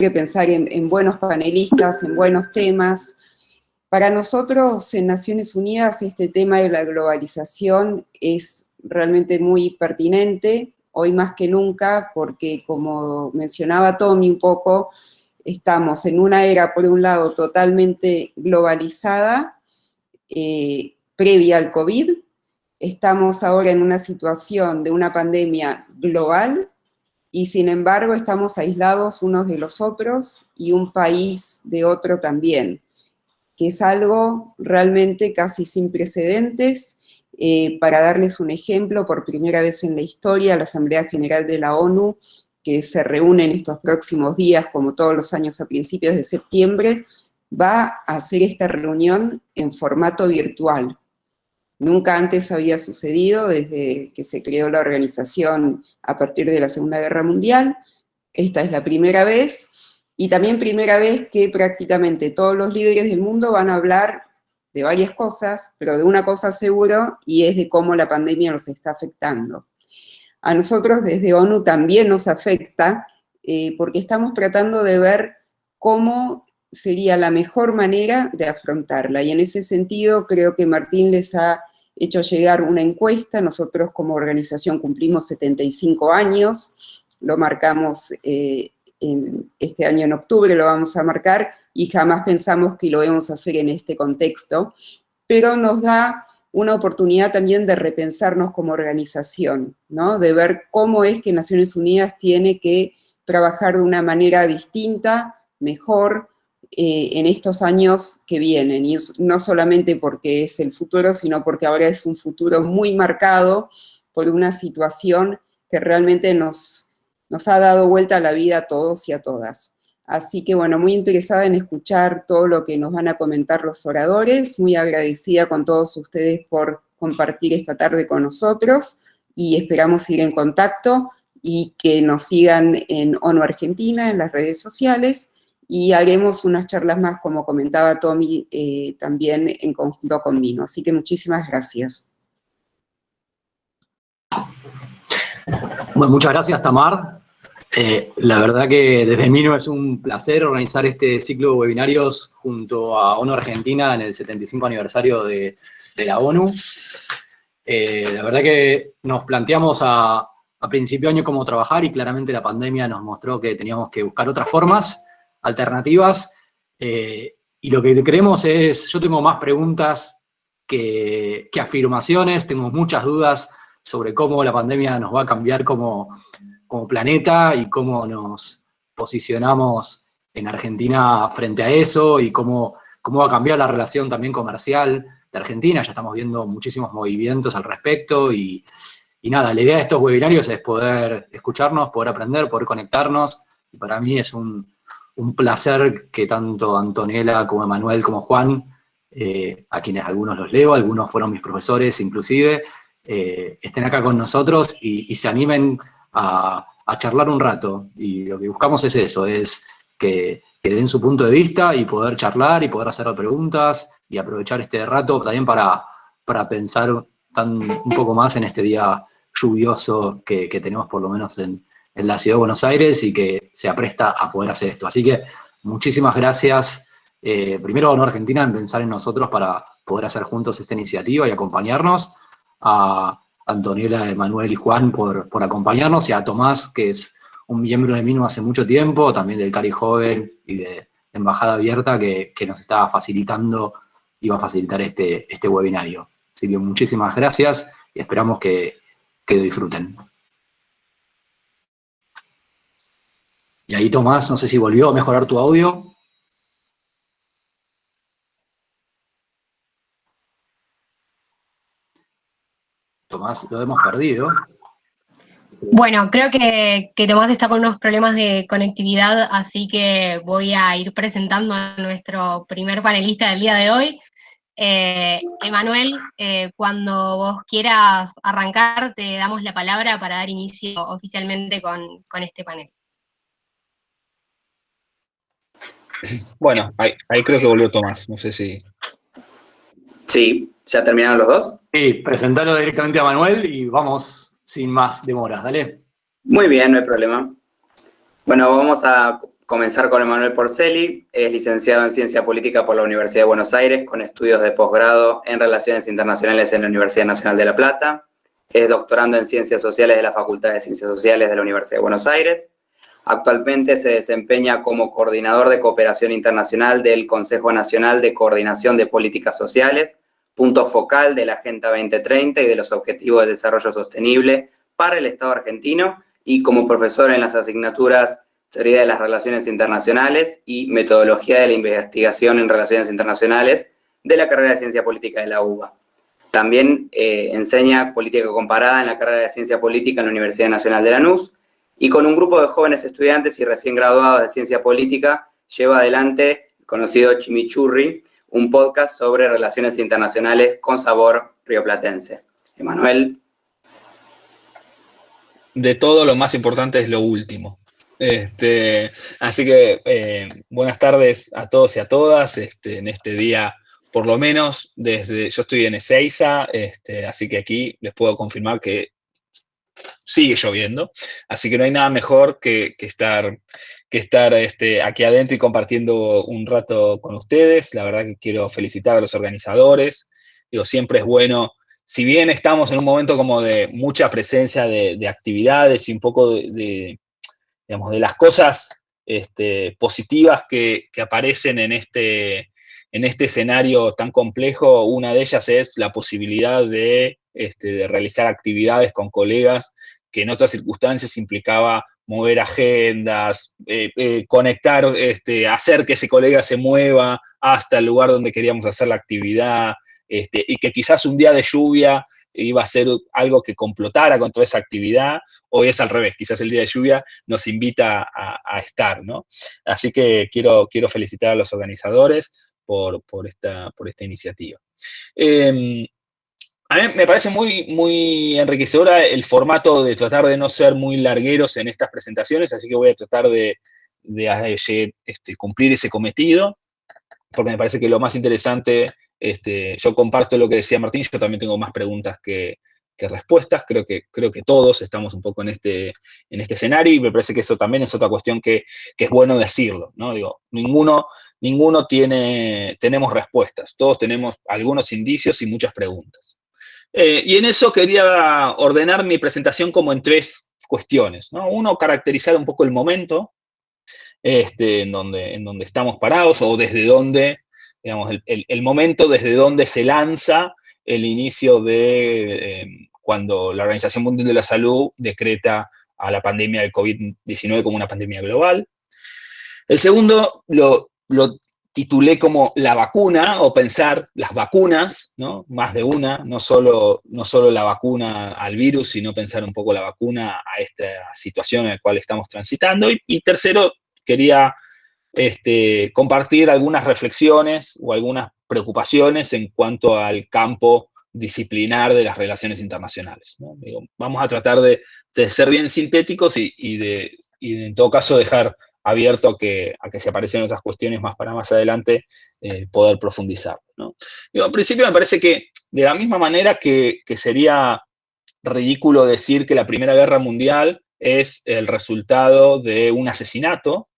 siempre pensar en buenos panelistas, en buenos temas. Para nosotros en Naciones Unidas este tema de la globalización es realmente muy pertinente, hoy más que nunca, porque como mencionaba Tommy un poco, estamos en una era, por un lado, totalmente globalizada, previa al COVID. Estamos ahora en una situación de una pandemia global y sin embargo estamos aislados unos de los otros y un país de otro también, que es algo realmente casi sin precedentes. Para darles un ejemplo, por primera vez en la historia, la Asamblea General de la ONU, que se reúne en estos próximos días, como todos los años a principios de septiembre, va a hacer esta reunión en formato virtual. Nunca antes había sucedido desde que se creó la organización a partir de la Segunda Guerra Mundial. Esta es la primera vez, y también primera vez que prácticamente todos los líderes del mundo van a hablar de varias cosas, pero de una cosa seguro, y es de cómo la pandemia nos está afectando. A nosotros desde ONU también nos afecta, porque estamos tratando de ver cómo sería la mejor manera de afrontarla, y en ese sentido creo que Martín les ha hecho llegar una encuesta. Nosotros como organización cumplimos 75 años, lo marcamos este año en octubre, lo vamos a marcar, y jamás pensamos que lo íbamos a hacer en este contexto, pero nos da una oportunidad también de repensarnos como organización, ¿no? De ver cómo es que Naciones Unidas tiene que trabajar de una manera distinta, mejor, en estos años que vienen, y no solamente porque es el futuro, sino porque ahora es un futuro muy marcado por una situación que realmente nos ha dado vuelta a la vida a todos y a todas. Así que bueno, muy interesada en escuchar todo lo que nos van a comentar los oradores, muy agradecida con todos ustedes por compartir esta tarde con nosotros, y esperamos ir en contacto y que nos sigan en ONU Argentina, en las redes sociales, y haremos unas charlas más, como comentaba Tommy, también en conjunto con Mino. Así que muchísimas gracias. Bueno, muchas gracias, Tamar. La verdad que desde Mino es un placer organizar este ciclo de webinarios junto a ONU Argentina en el 75 aniversario de la ONU. La verdad que nos planteamos a principio de año cómo trabajar, y claramente la pandemia nos mostró que teníamos que buscar otras formas, alternativas, y lo que creemos es, yo tengo más preguntas que afirmaciones, tengo muchas dudas sobre cómo la pandemia nos va a cambiar como planeta y cómo nos posicionamos en Argentina frente a eso, y cómo va a cambiar la relación también comercial de Argentina. Ya estamos viendo muchísimos movimientos al respecto, y nada, la idea de estos webinarios es poder escucharnos, poder aprender, poder conectarnos, y para mí es un placer que tanto Antonella como Emanuel como Juan, a quienes algunos los leo, algunos fueron mis profesores inclusive, estén acá con nosotros y se animen a charlar un rato. Y lo que buscamos es eso, es que den su punto de vista y poder charlar y poder hacer preguntas y aprovechar este rato también para pensar un poco más en este día lluvioso que tenemos por lo menos en la ciudad de Buenos Aires, y que se apresta a poder hacer esto. Así que muchísimas gracias, primero a ONU Argentina, en pensar en nosotros para poder hacer juntos esta iniciativa y acompañarnos, a Antonella, Emanuel y Juan por acompañarnos, y a Tomás, que es un miembro de Mino hace mucho tiempo, también del CARI Joven y de Embajada Abierta, que nos está facilitando y va a facilitar este webinario. Así que muchísimas gracias y esperamos que lo disfruten. Y ahí, Tomás, no sé si volvió a mejorar tu audio. Tomás, lo hemos perdido. Bueno, creo que Tomás está con unos problemas de conectividad, así que voy a ir presentando a nuestro primer panelista del día de hoy. Emanuel, cuando vos quieras arrancar, te damos la palabra para dar inicio oficialmente con este panel. Bueno, ahí creo que volvió Tomás, no sé si... Sí, ¿ya terminaron los dos? Sí, presentalo directamente a Manuel y vamos sin más demoras, dale. Muy bien, no hay problema. Bueno, vamos a comenzar con Emanuel Porceli. Es licenciado en Ciencia Política por la Universidad de Buenos Aires, con estudios de posgrado en Relaciones Internacionales en la Universidad Nacional de La Plata. Es doctorando en Ciencias Sociales de la Facultad de Ciencias Sociales de la Universidad de Buenos Aires. Actualmente se desempeña como coordinador de cooperación internacional del Consejo Nacional de Coordinación de Políticas Sociales, punto focal de la Agenda 2030 y de los Objetivos de Desarrollo Sostenible para el Estado argentino, y como profesor en las asignaturas Teoría de las Relaciones Internacionales y Metodología de la Investigación en Relaciones Internacionales de la carrera de Ciencia Política de la UBA. También enseña Política Comparada en la carrera de Ciencia Política en la Universidad Nacional de Lanús, y con un grupo de jóvenes estudiantes y recién graduados de Ciencia Política lleva adelante el conocido Chimichurri, un podcast sobre relaciones internacionales con sabor rioplatense. Emanuel. De todo, lo más importante es lo último. Así que buenas tardes a todos y a todas, en este día, por lo menos, yo estoy en Ezeiza, así que aquí les puedo confirmar que sigue lloviendo, así que no hay nada mejor que estar aquí adentro y compartiendo un rato con ustedes. La verdad que quiero felicitar a los organizadores. Digo, siempre es bueno, si bien estamos en un momento como de mucha presencia de actividades y un poco digamos, de las cosas positivas que aparecen en este escenario tan complejo, una de ellas es la posibilidad de realizar actividades con colegas que en otras circunstancias implicaba mover agendas, conectar, hacer que ese colega se mueva hasta el lugar donde queríamos hacer la actividad, y que quizás un día de lluvia iba a ser algo que complotara con toda esa actividad. Hoy es al revés, quizás el día de lluvia nos invita a estar, ¿no? Así que quiero felicitar a los organizadores por esta iniciativa. A mí me parece muy enriquecedora el formato de tratar de no ser muy largueros en estas presentaciones, así que voy a tratar de cumplir ese cometido, porque me parece que lo más interesante, yo comparto lo que decía Martín, yo también tengo más preguntas que respuestas. Creo que todos estamos un poco en este escenario, y me parece que eso también es otra cuestión que es bueno decirlo, ¿no? Digo, ninguno tenemos respuestas, todos tenemos algunos indicios y muchas preguntas. Y en eso quería ordenar mi presentación como en tres cuestiones, ¿no? Uno, caracterizar un poco el momento en donde estamos parados, o desde donde, digamos, el momento desde donde se lanza el inicio de cuando la Organización Mundial de la Salud decreta a la pandemia del COVID-19 como una pandemia global. El segundo lo titulé como la vacuna, o pensar las vacunas, ¿no? Más de una, no solo la vacuna al virus, sino pensar un poco la vacuna a esta situación en la cual estamos transitando. Y tercero, quería compartir algunas reflexiones o algunas preocupaciones en cuanto al campo disciplinar de las relaciones internacionales, ¿no? Digo, vamos a tratar de ser bien sintéticos y en todo caso dejar abierto a que si aparecen otras cuestiones más para más adelante, poder profundizar, ¿no? Digo, en principio me parece que de la misma manera que sería ridículo decir que la Primera Guerra Mundial es el resultado de un asesinato,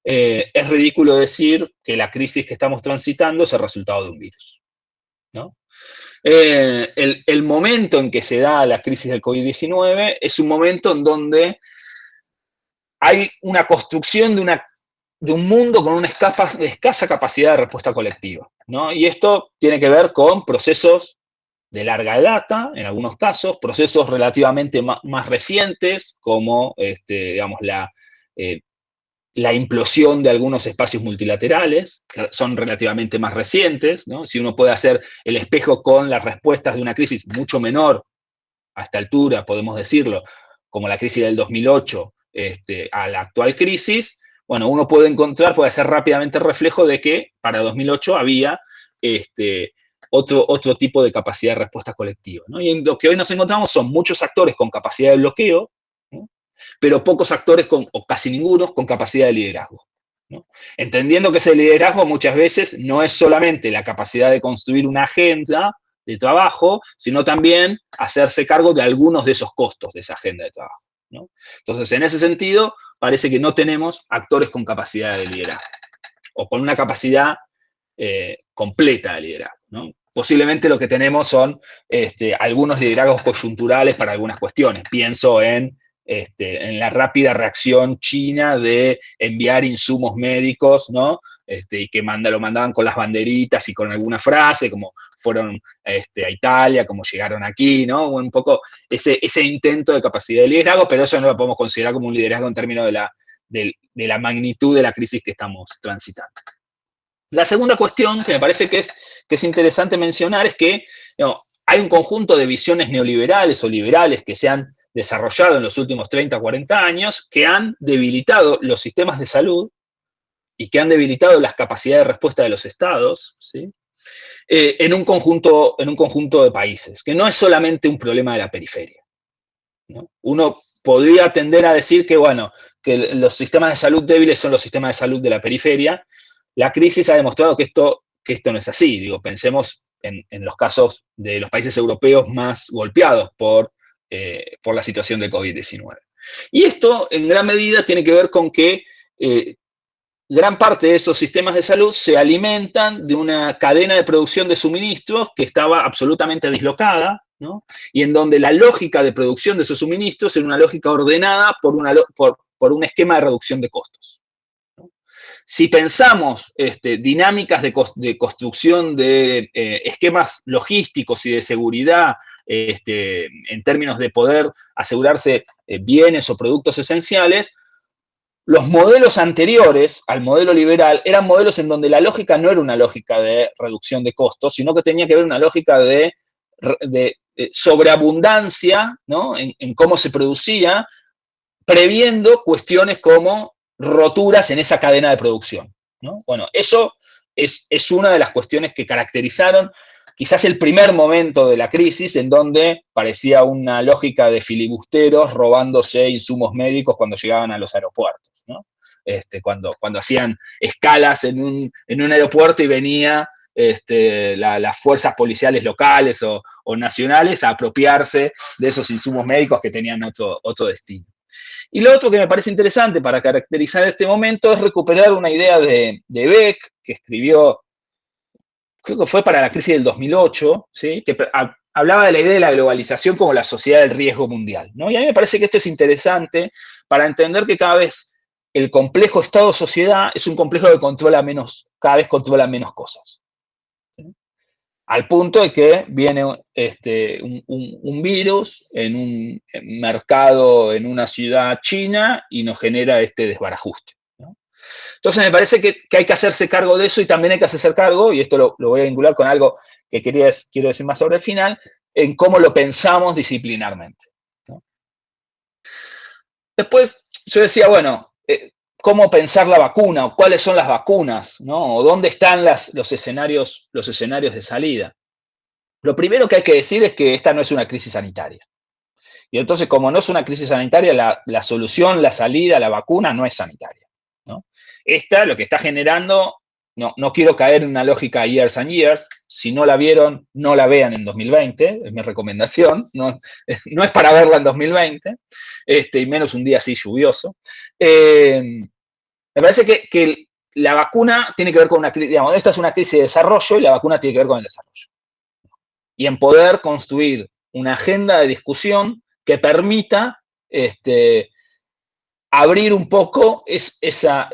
es ridículo decir que la crisis que estamos transitando es el resultado de un virus, ¿no? El momento en que se da la crisis del COVID-19 es un momento en donde hay una construcción de un mundo con una escasa capacidad de respuesta colectiva, ¿no? Y esto tiene que ver con procesos de larga data, en algunos casos, procesos relativamente más recientes, como digamos, la implosión de algunos espacios multilaterales, que son relativamente más recientes, ¿no? Si uno puede hacer el espejo con las respuestas de una crisis mucho menor a esta altura, podemos decirlo, como la crisis del 2008 a la actual crisis, bueno, uno puede hacer rápidamente el reflejo de que para 2008 había otro tipo de capacidad de respuesta colectiva, ¿no? Y en lo que hoy nos encontramos son muchos actores con capacidad de bloqueo, ¿no? Pero pocos actores, o casi ninguno, con capacidad de liderazgo, ¿no? Entendiendo que ese liderazgo muchas veces no es solamente la capacidad de construir una agenda de trabajo, sino también hacerse cargo de algunos de esos costos de esa agenda de trabajo, ¿no? Entonces, en ese sentido, parece que no tenemos actores con capacidad de liderazgo, o con una capacidad completa de liderazgo, ¿no? Posiblemente lo que tenemos son algunos liderazgos coyunturales para algunas cuestiones. Pienso en la rápida reacción china de enviar insumos médicos, ¿no? Y que lo mandaban con las banderitas y con alguna frase, como fueron a Italia, como llegaron aquí, ¿no? Un poco ese intento de capacidad de liderazgo, pero eso no lo podemos considerar como un liderazgo en términos de la magnitud de la crisis que estamos transitando. La segunda cuestión que me parece que es interesante mencionar es que hay un conjunto de visiones neoliberales o liberales que se han desarrollado en los últimos 30 o 40 años que han debilitado los sistemas de salud y que han debilitado las capacidades de respuesta de los estados, ¿sí? En un conjunto de países, que no es solamente un problema de la periferia, ¿no? Uno podría tender a decir que, bueno, que los sistemas de salud débiles son los sistemas de salud de la periferia. La crisis ha demostrado que esto no es así. Digo, pensemos en los casos de los países europeos más golpeados por la situación de COVID-19. Y esto, en gran medida, tiene que ver con que gran parte de esos sistemas de salud se alimentan de una cadena de producción de suministros que estaba absolutamente dislocada, ¿no? Y en donde la lógica de producción de esos suministros era una lógica ordenada por un esquema de reducción de costos. Si pensamos dinámicas de construcción de esquemas logísticos y de seguridad en términos de poder asegurarse bienes o productos esenciales, los modelos anteriores al modelo liberal eran modelos en donde la lógica no era una lógica de reducción de costos, sino que tenía que ver una lógica de sobreabundancia, ¿no? en cómo se producía, previendo cuestiones como roturas en esa cadena de producción, ¿no? Bueno, eso es una de las cuestiones que caracterizaron quizás el primer momento de la crisis, en donde parecía una lógica de filibusteros robándose insumos médicos cuando llegaban a los aeropuertos, ¿no? Cuando hacían escalas en un aeropuerto y venía las fuerzas policiales locales o nacionales a apropiarse de esos insumos médicos que tenían otro destino. Y lo otro que me parece interesante para caracterizar este momento es recuperar una idea de Beck, que escribió, creo que fue para la crisis del 2008, ¿sí? Que hablaba de la idea de la globalización como la sociedad del riesgo mundial, ¿no? Y a mí me parece que esto es interesante para entender que cada vez el complejo Estado-sociedad es un complejo que cada vez controla menos cosas. Al punto de que viene un virus en un mercado, en una ciudad china, y nos genera este desbarajuste, ¿no? Entonces me parece que hay que hacerse cargo de eso, y también hay que hacerse cargo, y esto lo voy a vincular con algo que quiero decir más sobre el final, en cómo lo pensamos disciplinarmente, ¿no? Después yo decía, bueno, cómo pensar la vacuna, o cuáles son las vacunas, ¿no? O dónde están los escenarios de salida. Lo primero que hay que decir es que esta no es una crisis sanitaria. Y entonces, como no es una crisis sanitaria, la solución, la salida, la vacuna no es sanitaria, ¿no? Esta lo que está generando, no quiero caer en una lógica years and years. Si no la vieron, no la vean en 2020, es mi recomendación. No es para verla en 2020, y menos un día así lluvioso. Me parece que la vacuna tiene que ver con una crisis, digamos, esta es una crisis de desarrollo y la vacuna tiene que ver con el desarrollo. Y en poder construir una agenda de discusión que permita abrir un poco esa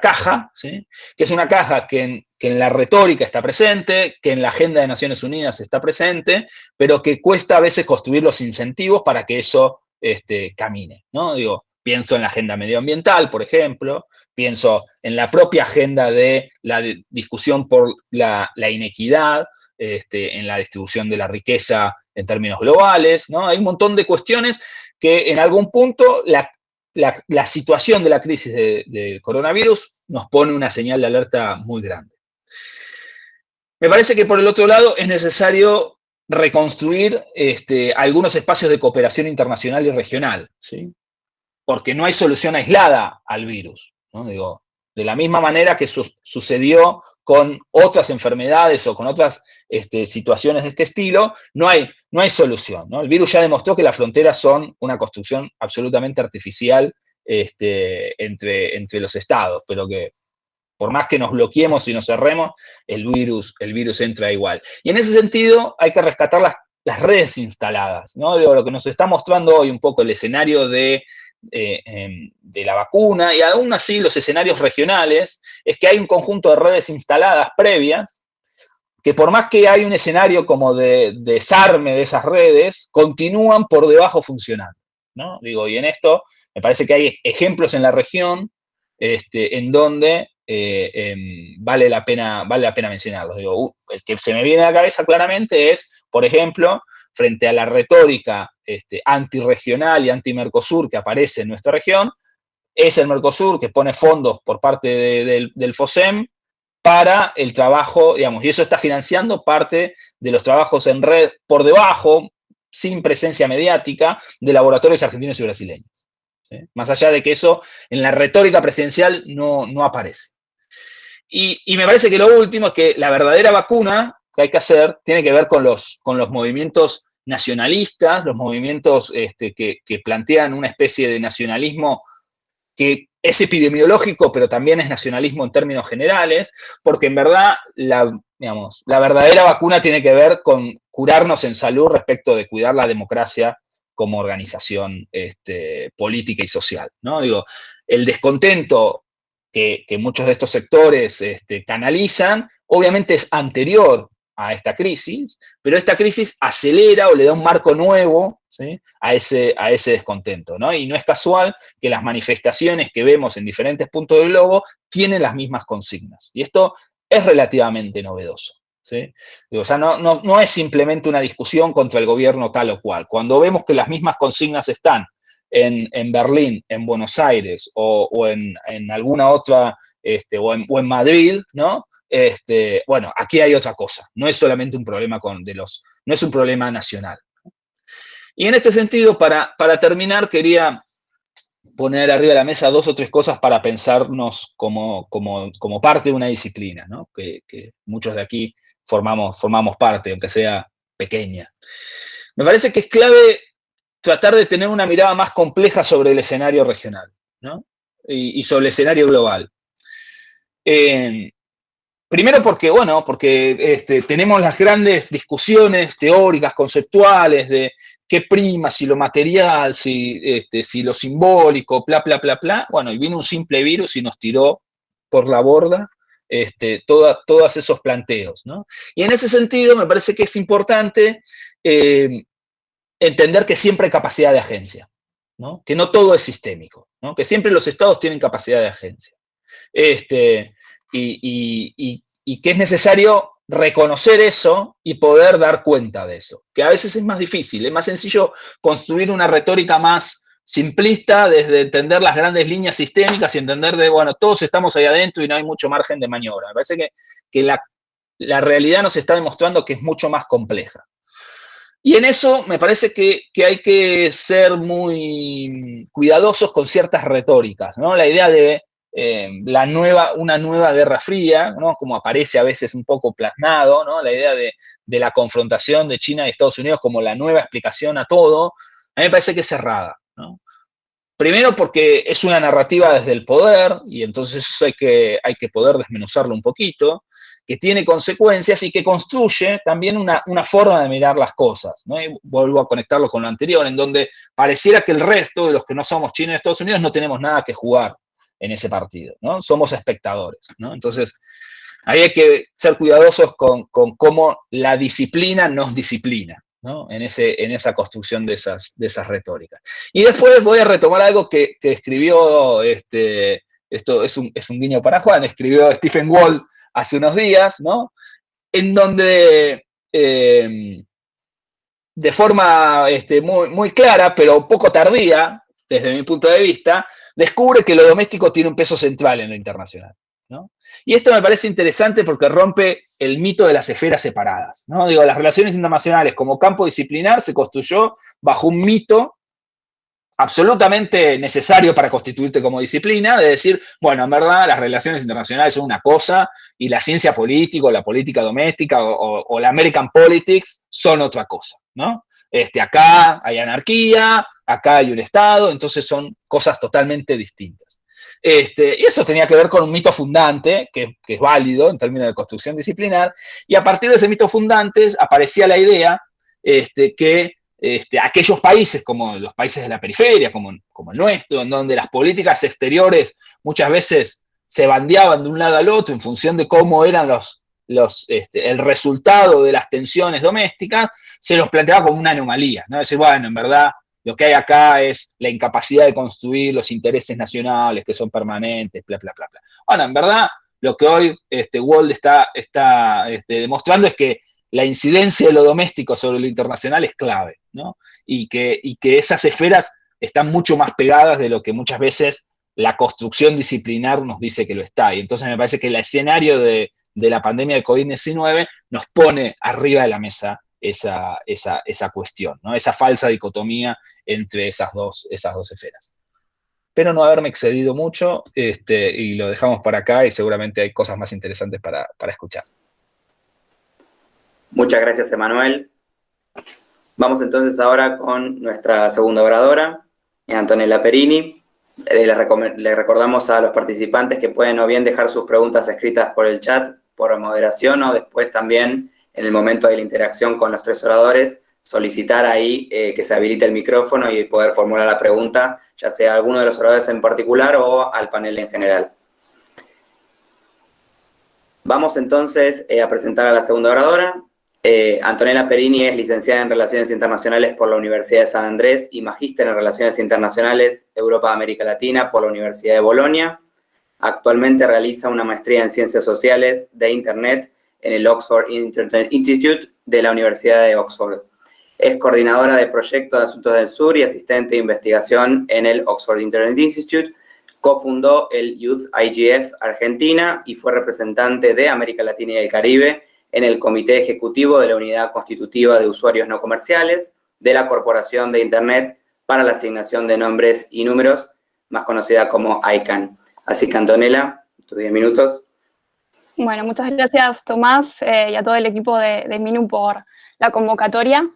caja, ¿sí? Que es una caja que en la retórica está presente, que en la agenda de Naciones Unidas está presente, pero que cuesta a veces construir los incentivos para que eso camine, ¿no? Digo, pienso en la agenda medioambiental, por ejemplo, pienso en la propia agenda de la discusión por la inequidad, en la distribución de la riqueza en términos globales, ¿no? Hay un montón de cuestiones que en algún punto la situación de la crisis del coronavirus nos pone una señal de alerta muy grande. Me parece que por el otro lado es necesario reconstruir algunos espacios de cooperación internacional y regional, ¿sí? Porque no hay solución aislada al virus, ¿no? Digo, de la misma manera que sucedió con otras enfermedades o con otras situaciones de este estilo, no hay solución, ¿no? El virus ya demostró que las fronteras son una construcción absolutamente artificial entre los estados, pero que por más que nos bloqueemos y nos cerremos, el virus entra igual. Y en ese sentido hay que rescatar las redes instaladas, ¿no? Lo que nos está mostrando hoy un poco el escenario de la vacuna, y aún así los escenarios regionales, es que hay un conjunto de redes instaladas previas, que por más que hay un escenario como de desarme de esas redes, continúan por debajo funcionando, ¿no? Digo, y en esto me parece que hay ejemplos en la región en donde vale la pena mencionarlos. Digo, el que se me viene a la cabeza claramente es, por ejemplo, frente a la retórica antirregional y anti-Mercosur que aparece en nuestra región, es el Mercosur que pone fondos por parte del FOSEM para el trabajo, digamos, y eso está financiando parte de los trabajos en red por debajo, sin presencia mediática, de laboratorios argentinos y brasileños, ¿sí? Más allá de que eso en la retórica presidencial no aparece. Y me parece que lo último es que la verdadera vacuna que hay que hacer tiene que ver con los movimientos nacionalistas, los movimientos que plantean una especie de nacionalismo que es epidemiológico, pero también es nacionalismo en términos generales, porque en verdad la verdadera vacuna tiene que ver con curarnos en salud respecto de cuidar la democracia como organización política y social, ¿no? Digo, el descontento que muchos de estos sectores canalizan, obviamente es anterior a esta crisis, pero esta crisis acelera o le da un marco nuevo, ¿sí?, a ese descontento, ¿no? Y no es casual que las manifestaciones que vemos en diferentes puntos del globo tienen las mismas consignas. Y esto es relativamente novedoso, ¿sí? Digo, o sea, no es simplemente una discusión contra el gobierno tal o cual. Cuando vemos que las mismas consignas están en Berlín, en Buenos Aires o en alguna otra, o en Madrid, ¿no? Bueno, aquí hay otra cosa. No es solamente un problema no es un problema nacional. Y en este sentido, para terminar, quería poner arriba de la mesa 2 o 3 cosas para pensarnos como parte de una disciplina, ¿no? Que muchos de aquí formamos parte, aunque sea pequeña. Me parece que es clave tratar de tener una mirada más compleja sobre el escenario regional, ¿no? Y sobre el escenario global. Primero porque tenemos las grandes discusiones teóricas, conceptuales, de qué prima, si lo material, si lo simbólico, bla, bla, bla, bla. Bueno, y vino un simple virus y nos tiró por la borda todos esos planteos, ¿no? Y en ese sentido me parece que es importante entender que siempre hay capacidad de agencia, ¿no? Que no todo es sistémico, ¿no? Que siempre los estados tienen capacidad de agencia. Y que es necesario reconocer eso y poder dar cuenta de eso, que a veces es más difícil, es más sencillo construir una retórica más simplista desde entender las grandes líneas sistémicas y entender bueno, todos estamos ahí adentro y no hay mucho margen de maniobra. Me parece que la realidad nos está demostrando que es mucho más compleja. Y en eso me parece que hay que ser muy cuidadosos con ciertas retóricas, ¿no? La idea de una nueva guerra fría, ¿no? Como aparece a veces un poco plasmado, ¿no? La idea de la confrontación de China y Estados Unidos como la nueva explicación a todo, a mí me parece que es cerrada, ¿no? Primero porque es una narrativa desde el poder, y entonces eso hay que poder desmenuzarlo un poquito, que tiene consecuencias y que construye también una forma de mirar las cosas, ¿no? Y vuelvo a conectarlo con lo anterior, en donde pareciera que el resto de los que no somos China y Estados Unidos no tenemos nada que jugar en ese partido, ¿no? Somos espectadores, ¿no? Entonces, ahí hay que ser cuidadosos con cómo la disciplina nos disciplina, ¿no? En esa construcción de esas retóricas. Y después voy a retomar algo que escribió, esto es un guiño para Juan, escribió Stephen Wall hace unos días, ¿no? En donde de forma muy, muy clara, pero poco tardía, desde mi punto de vista, descubre que lo doméstico tiene un peso central en lo internacional, ¿no? Y esto me parece interesante porque rompe el mito de las esferas separadas, ¿no? Digo, las relaciones internacionales como campo disciplinar se construyó bajo un mito absolutamente necesario para constituirte como disciplina, de decir, bueno, en verdad las relaciones internacionales son una cosa y la ciencia política o la política doméstica o la American Politics son otra cosa, ¿no? Acá hay anarquía, acá hay un Estado, entonces son cosas totalmente distintas. Y eso tenía que ver con un mito fundante, que es válido en términos de construcción disciplinar, y a partir de ese mito fundante aparecía la idea que aquellos países, como los países de la periferia, como el nuestro, en donde las políticas exteriores muchas veces se bandeaban de un lado al otro en función de cómo eran el resultado de las tensiones domésticas, se los planteaba como una anomalía, ¿no? Es decir, bueno, en verdad, lo que hay acá es la incapacidad de construir los intereses nacionales que son permanentes, bla, bla, bla, bla. Bueno, en verdad, lo que hoy Wald está demostrando es que la incidencia de lo doméstico sobre lo internacional es clave, ¿no? Y que esas esferas están mucho más pegadas de lo que muchas veces la construcción disciplinar nos dice que lo está. Y entonces me parece que el escenario de la pandemia del COVID-19 nos pone arriba de la mesa esa cuestión, ¿no? Esa falsa dicotomía entre esas dos esferas. Espero no haberme excedido mucho y lo dejamos para acá y seguramente hay cosas más interesantes para escuchar. Muchas gracias, Emanuel. Vamos entonces ahora con nuestra segunda oradora, Antonella Perini. Le recordamos a los participantes que pueden o bien dejar sus preguntas escritas por el chat, por moderación, o después también, en el momento de la interacción con los tres oradores, solicitar ahí que se habilite el micrófono y poder formular la pregunta, ya sea a alguno de los oradores en particular o al panel en general. Vamos entonces a presentar a la segunda oradora. Antonella Perini es licenciada en Relaciones Internacionales por la Universidad de San Andrés y magíster en Relaciones Internacionales Europa-América Latina por la Universidad de Bolonia. Actualmente realiza una maestría en Ciencias Sociales de Internet en el Oxford Internet Institute de la Universidad de Oxford. Es coordinadora de Proyectos de Asuntos del Sur y asistente de investigación en el Oxford Internet Institute. Cofundó el Youth IGF Argentina y fue representante de América Latina y el Caribe en el Comité Ejecutivo de la Unidad Constitutiva de Usuarios No Comerciales de la Corporación de Internet para la Asignación de Nombres y Números, más conocida como ICANN. Así que, Antonella, tus 10 minutos. Bueno, muchas gracias, Tomás, y a todo el equipo de Minu por la convocatoria.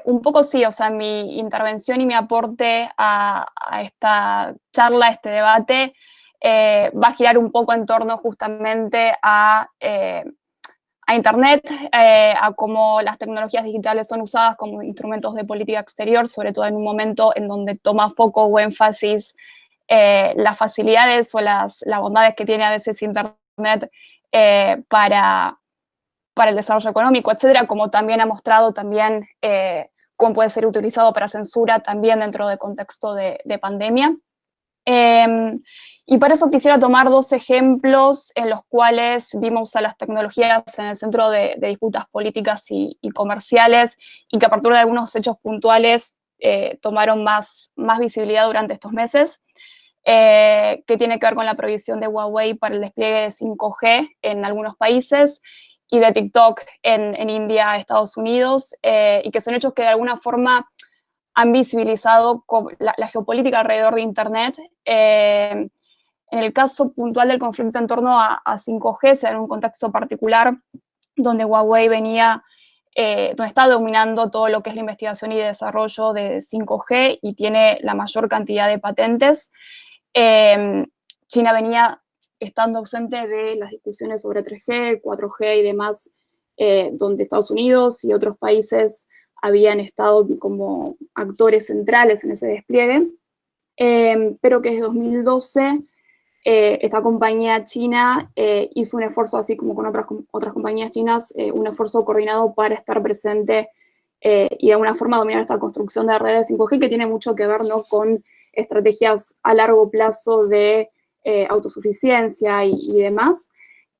Un poco sí, o sea, mi intervención y mi aporte a esta charla, a este debate, va a girar un poco en torno justamente a Internet, a cómo las tecnologías digitales son usadas como instrumentos de política exterior, sobre todo en un momento en donde toma foco o énfasis las facilidades o las bondades que tiene a veces Internet para el desarrollo económico, etcétera, como también ha mostrado también cómo puede ser utilizado para censura también dentro del contexto de pandemia. Y para eso quisiera tomar dos ejemplos en los cuales vimos a las tecnologías en el centro de disputas políticas y comerciales, y que a partir de algunos hechos puntuales tomaron más visibilidad durante estos meses, que tiene que ver con la prohibición de Huawei para el despliegue de 5G en algunos países, y de TikTok en India, Estados Unidos, y que son hechos que de alguna forma han visibilizado la geopolítica alrededor de Internet. En el caso puntual del conflicto en torno a 5G, se da en un contexto particular donde Huawei donde está dominando todo lo que es la investigación y desarrollo de 5G y tiene la mayor cantidad de patentes. China venía estando ausente de las discusiones sobre 3G, 4G y demás, donde Estados Unidos y otros países habían estado como actores centrales en ese despliegue, pero que desde 2012 esta compañía china hizo un esfuerzo, así como con otras compañías chinas, un esfuerzo coordinado para estar presente y de alguna forma dominar esta construcción de redes 5G, que tiene mucho que ver, ¿no?, con estrategias a largo plazo de autosuficiencia y demás,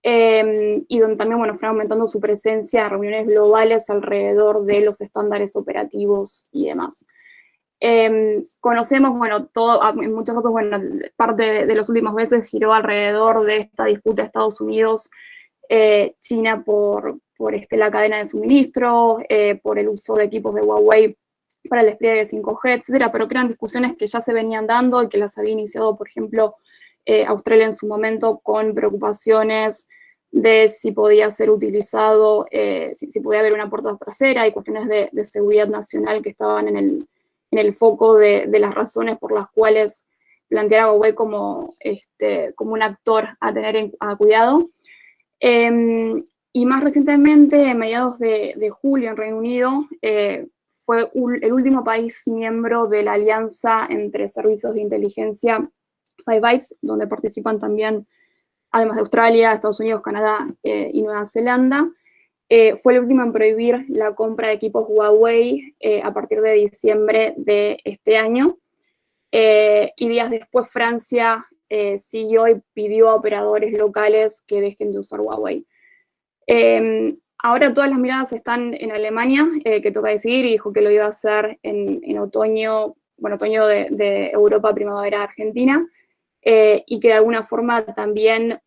y donde también, bueno, fue aumentando su presencia en reuniones globales alrededor de los estándares operativos y demás. Conocemos, bueno, en muchos casos, bueno, parte de los últimos meses giró alrededor de esta disputa de Estados Unidos, China por la cadena de suministro, por el uso de equipos de Huawei para el despliegue de 5G, etcétera, pero que eran discusiones que ya se venían dando y que las había iniciado, por ejemplo, Australia en su momento, con preocupaciones de si podía ser utilizado, si podía haber una puerta trasera y cuestiones de seguridad nacional que estaban en el foco de las razones por las cuales plantear a Huawei como un actor a tener a cuidado. Y más recientemente, a mediados de julio en Reino Unido, fue el último país miembro de la alianza entre servicios de inteligencia Five Eyes, donde participan también, además de Australia, Estados Unidos, Canadá y Nueva Zelanda. Fue el último en prohibir la compra de equipos Huawei a partir de diciembre de este año. Y días después Francia siguió y pidió a operadores locales que dejen de usar Huawei. Ahora todas las miradas están en Alemania, que toca decidir, y dijo que lo iba a hacer en otoño, bueno, otoño de Europa, primavera de Argentina, y que de alguna forma también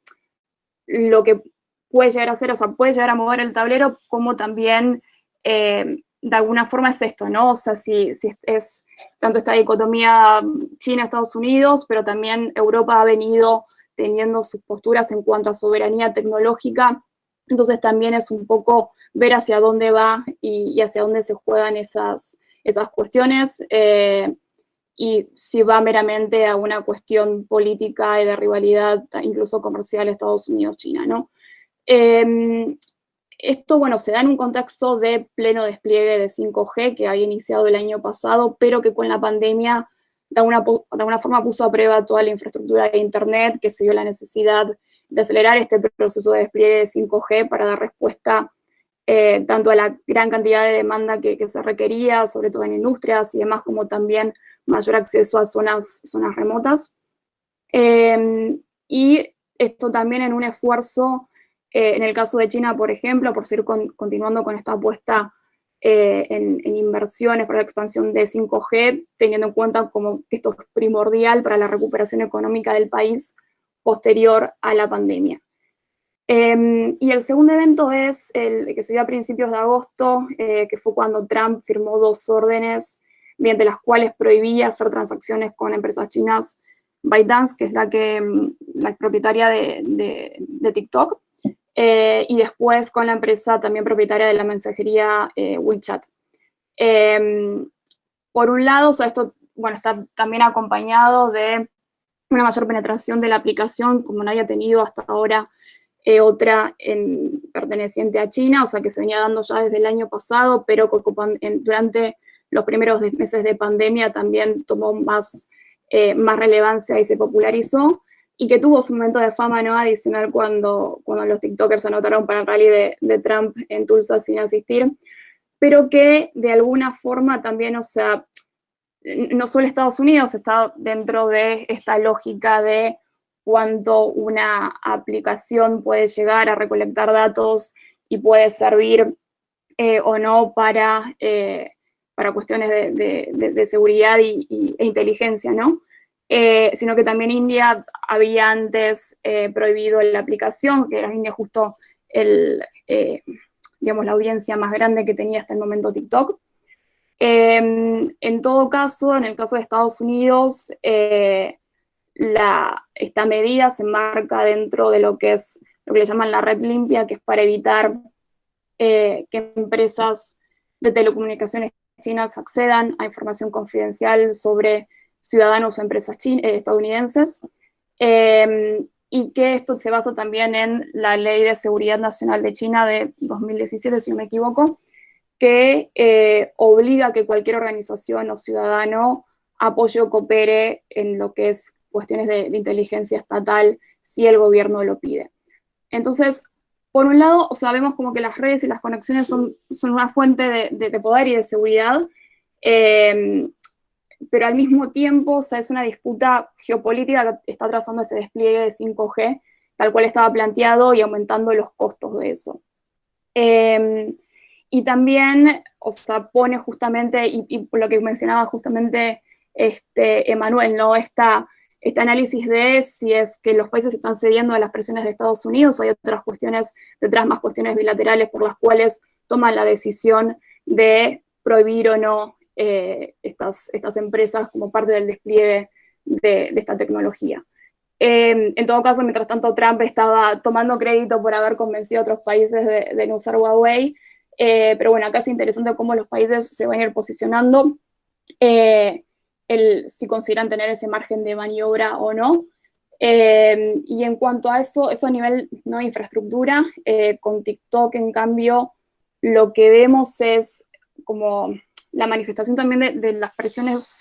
lo que puede llegar a hacer, o sea, puede llegar a mover el tablero, como también de alguna forma es esto, ¿no? O sea, si es tanto esta dicotomía China-Estados Unidos, pero también Europa ha venido teniendo sus posturas en cuanto a soberanía tecnológica. Entonces también es un poco ver hacia dónde va y hacia dónde se juegan esas cuestiones, y si va meramente a una cuestión política y de rivalidad, incluso comercial, Estados Unidos-China, ¿no? Esto, bueno, se da en un contexto de pleno despliegue de 5G que había iniciado el año pasado, pero que con la pandemia de alguna forma puso a prueba toda la infraestructura de Internet, que se vio la necesidad de acelerar este proceso de despliegue de 5G para dar respuesta tanto a la gran cantidad de demanda que se requería, sobre todo en industrias y demás, como también mayor acceso a zonas remotas. Y esto también en un esfuerzo, en el caso de China, por ejemplo, por seguir continuando con esta apuesta en inversiones para la expansión de 5G, teniendo en cuenta como que esto es primordial para la recuperación económica del país posterior a la pandemia. Y el segundo evento es el que se dio a principios de agosto, que fue cuando Trump firmó 2 órdenes mediante las cuales prohibía hacer transacciones con empresas chinas, ByteDance, que es la propietaria de TikTok, y después con la empresa también propietaria de la mensajería WeChat. Por un lado, o sea, esto, bueno, está también acompañado de una mayor penetración de la aplicación, como nadie ha tenido hasta ahora otra perteneciente a China, o sea, que se venía dando ya desde el año pasado, pero durante los primeros meses de pandemia también tomó más relevancia y se popularizó, y que tuvo su momento de fama, ¿no?, adicional cuando los tiktokers se anotaron para el rally de Trump en Tulsa sin asistir, pero que de alguna forma también, o sea, no solo Estados Unidos está dentro de esta lógica de cuánto una aplicación puede llegar a recolectar datos y puede servir o no para cuestiones de seguridad e inteligencia, ¿no? Sino que también India había antes prohibido la aplicación, que era India justo digamos, la audiencia más grande que tenía hasta el momento TikTok. En todo caso, en el caso de Estados Unidos, esta medida se enmarca dentro de lo que le llaman la red limpia, que es para evitar que empresas de telecomunicaciones chinas accedan a información confidencial sobre ciudadanos o empresas estadounidenses, y que esto se basa también en la Ley de Seguridad Nacional de China de 2017, si no me equivoco, que obliga a que cualquier organización o ciudadano apoye o coopere en lo que es cuestiones de inteligencia estatal si el gobierno lo pide. Entonces, por un lado, o sea, vemos como que las redes y las conexiones son una fuente de poder y de seguridad, pero al mismo tiempo, o sea, es una disputa geopolítica que está trazando ese despliegue de 5G, tal cual estaba planteado, y aumentando los costos de eso. Y también, o sea, pone justamente, y lo que mencionaba justamente Emanuel, ¿no?, este análisis de si es que los países están cediendo a las presiones de Estados Unidos o hay otras cuestiones detrás, más cuestiones bilaterales por las cuales toman la decisión de prohibir o no estas empresas como parte del despliegue de esta tecnología. En todo caso, mientras tanto, Trump estaba tomando crédito por haber convencido a otros países de no usar Huawei, pero bueno, acá es interesante cómo los países se van a ir posicionando, si consideran tener ese margen de maniobra o no. Y en cuanto a eso a nivel no infraestructura, con TikTok, en cambio, lo que vemos es como la manifestación también de las presiones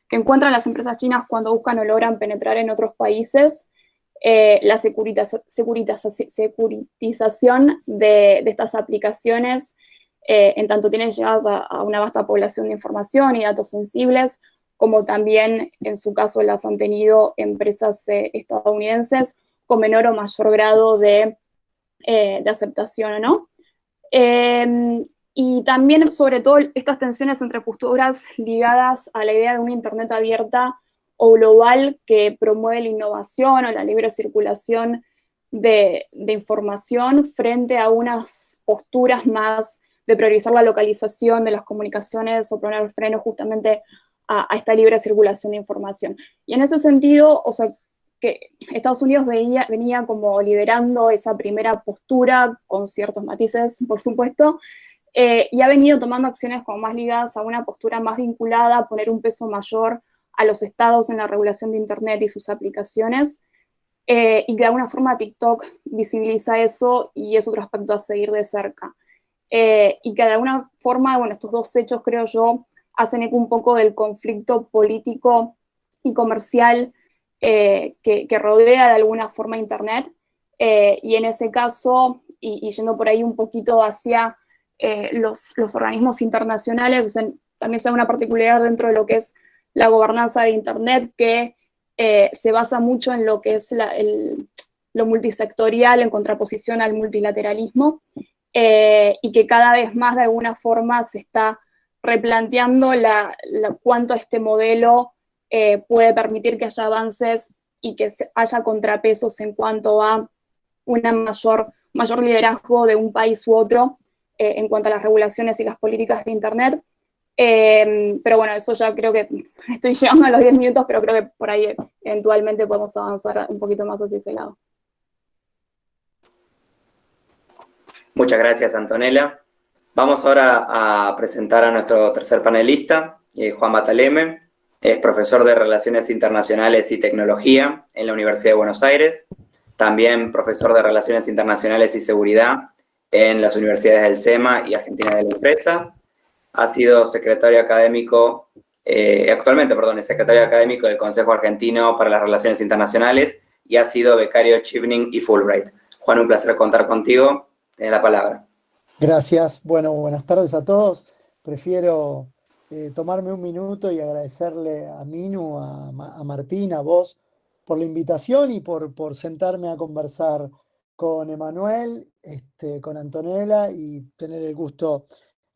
que encuentran las empresas chinas cuando buscan o logran penetrar en otros países, la securitización de estas aplicaciones, en tanto tienen llegadas a una vasta población de información y datos sensibles, como también en su caso las han tenido empresas estadounidenses con menor o mayor grado de aceptación o no. Y también, sobre todo, estas tensiones entre posturas ligadas a la idea de una Internet abierta o global que promueve la innovación o la libre circulación de información frente a unas posturas más de priorizar la localización de las comunicaciones o poner freno justamente a esta libre circulación de información. Y en ese sentido, o sea, que Estados Unidos venía como liderando esa primera postura, con ciertos matices, por supuesto, y ha venido tomando acciones como más ligadas a una postura más vinculada a poner un peso mayor a los estados en la regulación de Internet y sus aplicaciones, y que de alguna forma TikTok visibiliza eso y es otro aspecto a seguir de cerca. Y que de alguna forma, bueno, estos dos hechos, creo yo, hacen eco un poco del conflicto político y comercial que rodea de alguna forma Internet, y en ese caso, y yendo por ahí un poquito hacia los organismos internacionales, o sea, también se da una particularidad dentro de lo que es la gobernanza de Internet, que se basa mucho en lo que es lo multisectorial en contraposición al multilateralismo, y que cada vez más de alguna forma se está replanteando cuánto este modelo puede permitir que haya avances y que haya contrapesos en cuanto a un mayor liderazgo de un país u otro en cuanto a las regulaciones y las políticas de Internet. Pero bueno, eso ya creo que estoy llegando a los 10 minutos, pero creo que por ahí eventualmente podemos avanzar un poquito más hacia ese lado. Muchas gracias, Antonella. Vamos ahora a presentar a nuestro tercer panelista, Juan Bataleme. Es profesor de Relaciones Internacionales y Tecnología en la Universidad de Buenos Aires. También profesor de Relaciones Internacionales y Seguridad en las universidades del SEMA y Argentina de la Empresa. Ha sido secretario académico, actualmente, es secretario académico del Consejo Argentino para las Relaciones Internacionales y ha sido becario Chevening y Fulbright. Juan, un placer contar contigo. Tienes la palabra. Gracias. Bueno, buenas tardes a todos. Prefiero tomarme un minuto y agradecerle a Minu, a Martín, a vos, por la invitación y por sentarme a conversar con Emanuel, con Antonella, y tener el gusto.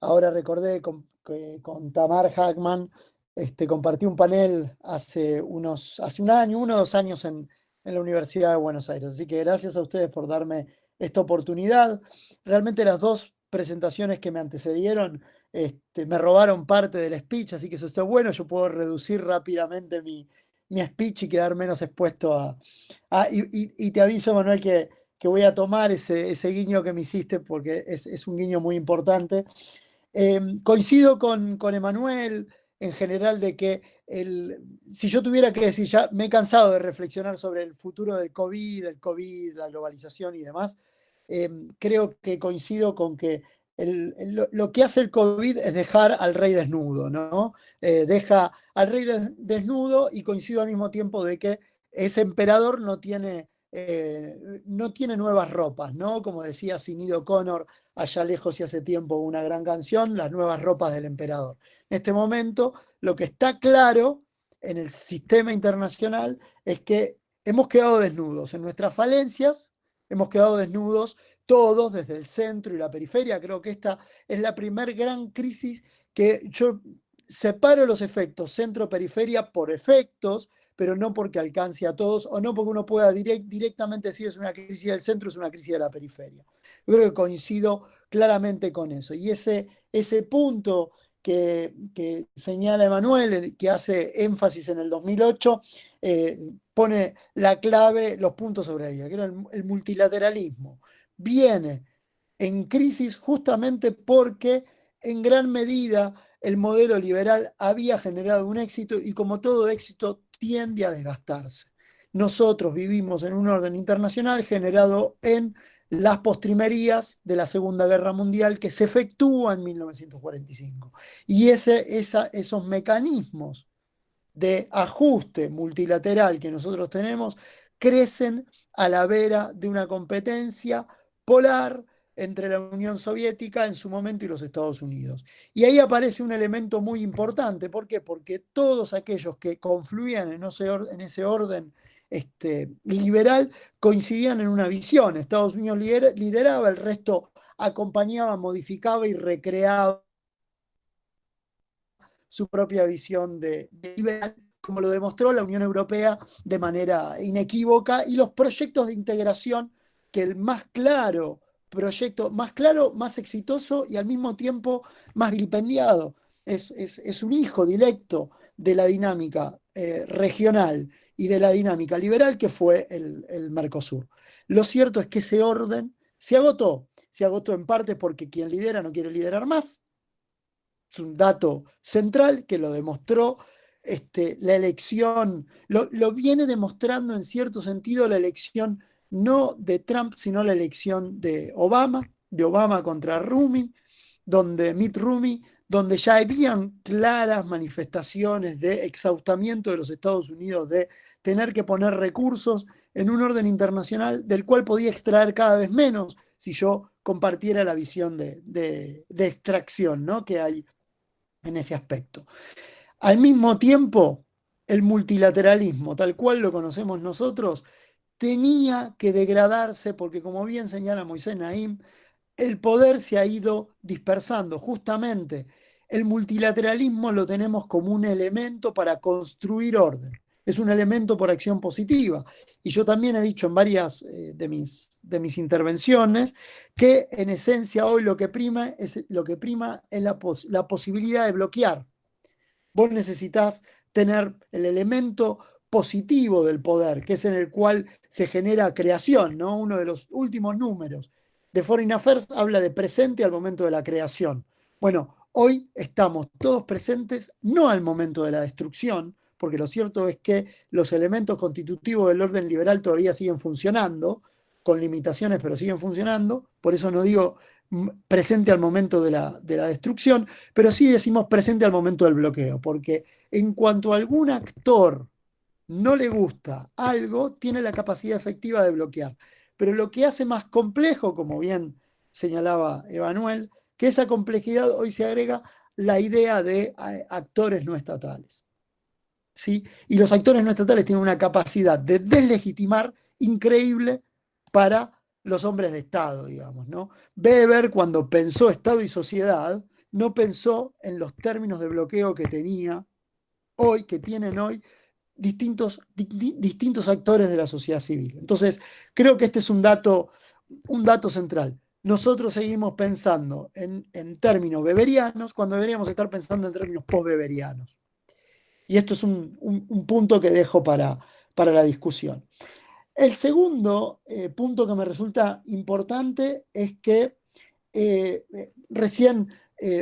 Ahora recordé que con Tamar Hackman compartí un panel hace un año, 1 o 2 años en la Universidad de Buenos Aires. Así que gracias a ustedes por darme esta oportunidad. Realmente las dos presentaciones que me antecedieron me robaron parte del speech, así que eso está bueno. Yo puedo reducir rápidamente mi speech y quedar menos expuesto y te aviso, Emanuel, que voy a tomar ese guiño que me hiciste, porque es un guiño muy importante. Coincido con Emanuel en general de que si yo tuviera que decir, ya me he cansado de reflexionar sobre el futuro del COVID, la globalización y demás. Creo que coincido con que lo que hace el COVID es dejar al rey desnudo, ¿no? Deja al rey desnudo, y coincido al mismo tiempo de que ese emperador no tiene nuevas ropas, ¿no? Como decía Sinéad O'Connor allá lejos y hace tiempo, una gran canción, las nuevas ropas del emperador. En este momento, lo que está claro en el sistema internacional es que hemos quedado desnudos en nuestras falencias. Hemos quedado desnudos todos, desde el centro y la periferia. Creo que esta es la primer gran crisis que yo separo los efectos centro-periferia por efectos, pero no porque alcance a todos, o no porque uno pueda directamente decir es una crisis del centro, es una crisis de la periferia. Yo creo que coincido claramente con eso. Y ese punto que señala Emanuel, que hace énfasis en el 2008, pone la clave, los puntos sobre ella, que era el multilateralismo. Viene en crisis justamente porque en gran medida el modelo liberal había generado un éxito y como todo éxito tiende a desgastarse. Nosotros vivimos en un orden internacional generado en las postrimerías de la Segunda Guerra Mundial que se efectúa en 1945. Y esos mecanismos de ajuste multilateral que nosotros tenemos crecen a la vera de una competencia polar entre la Unión Soviética en su momento y los Estados Unidos. Y ahí aparece un elemento muy importante. ¿Por qué? Porque todos aquellos que confluían en ese orden liberal coincidían en una visión. Estados Unidos lideraba, el resto acompañaba, modificaba y recreaba su propia visión de liberal, como lo demostró la Unión Europea de manera inequívoca, y los proyectos de integración, que el más claro proyecto, más exitoso y al mismo tiempo más vilipendiado, es un hijo directo de la dinámica regional y de la dinámica liberal que fue el Mercosur. Lo cierto es que ese orden se agotó en parte porque quien lidera no quiere liderar más. Es un dato central que lo demostró la elección, lo viene demostrando en cierto sentido la elección no de Trump, sino la elección de Obama contra Mitt Romney, donde ya habían claras manifestaciones de exhaustamiento de los Estados Unidos, de tener que poner recursos en un orden internacional del cual podía extraer cada vez menos si yo compartiera la visión de extracción, ¿no?, que hay en ese aspecto. Al mismo tiempo, el multilateralismo, tal cual lo conocemos nosotros, tenía que degradarse porque, como bien señala Moisés Naim, el poder se ha ido dispersando. Justamente, el multilateralismo lo tenemos como un elemento para construir orden. Es un elemento por acción positiva. Y yo también he dicho en varias de mis intervenciones que en esencia hoy lo que prima es la posibilidad de bloquear. Vos necesitas tener el elemento positivo del poder, que es en el cual se genera creación, ¿no? Uno de los últimos números de Foreign Affairs habla de presente al momento de la creación. Bueno, hoy estamos todos presentes, no al momento de la destrucción, porque lo cierto es que los elementos constitutivos del orden liberal todavía siguen funcionando, con limitaciones, pero siguen funcionando. Por eso no digo presente al momento de la destrucción, pero sí decimos presente al momento del bloqueo, porque en cuanto a algún actor no le gusta algo, tiene la capacidad efectiva de bloquear. Pero lo que hace más complejo, como bien señalaba Emanuel, que esa complejidad hoy se agrega la idea de actores no estatales. ¿Sí? Y los actores no estatales tienen una capacidad de deslegitimar increíble para los hombres de Estado, digamos, ¿no? Weber, cuando pensó Estado y sociedad, no pensó en los términos de bloqueo que tienen hoy distintos actores de la sociedad civil. Entonces, creo que este es un dato central. Nosotros seguimos pensando en términos weberianos cuando deberíamos estar pensando en términos post-weberianos. Y esto es un punto que dejo para la discusión. El segundo punto que me resulta importante es que recién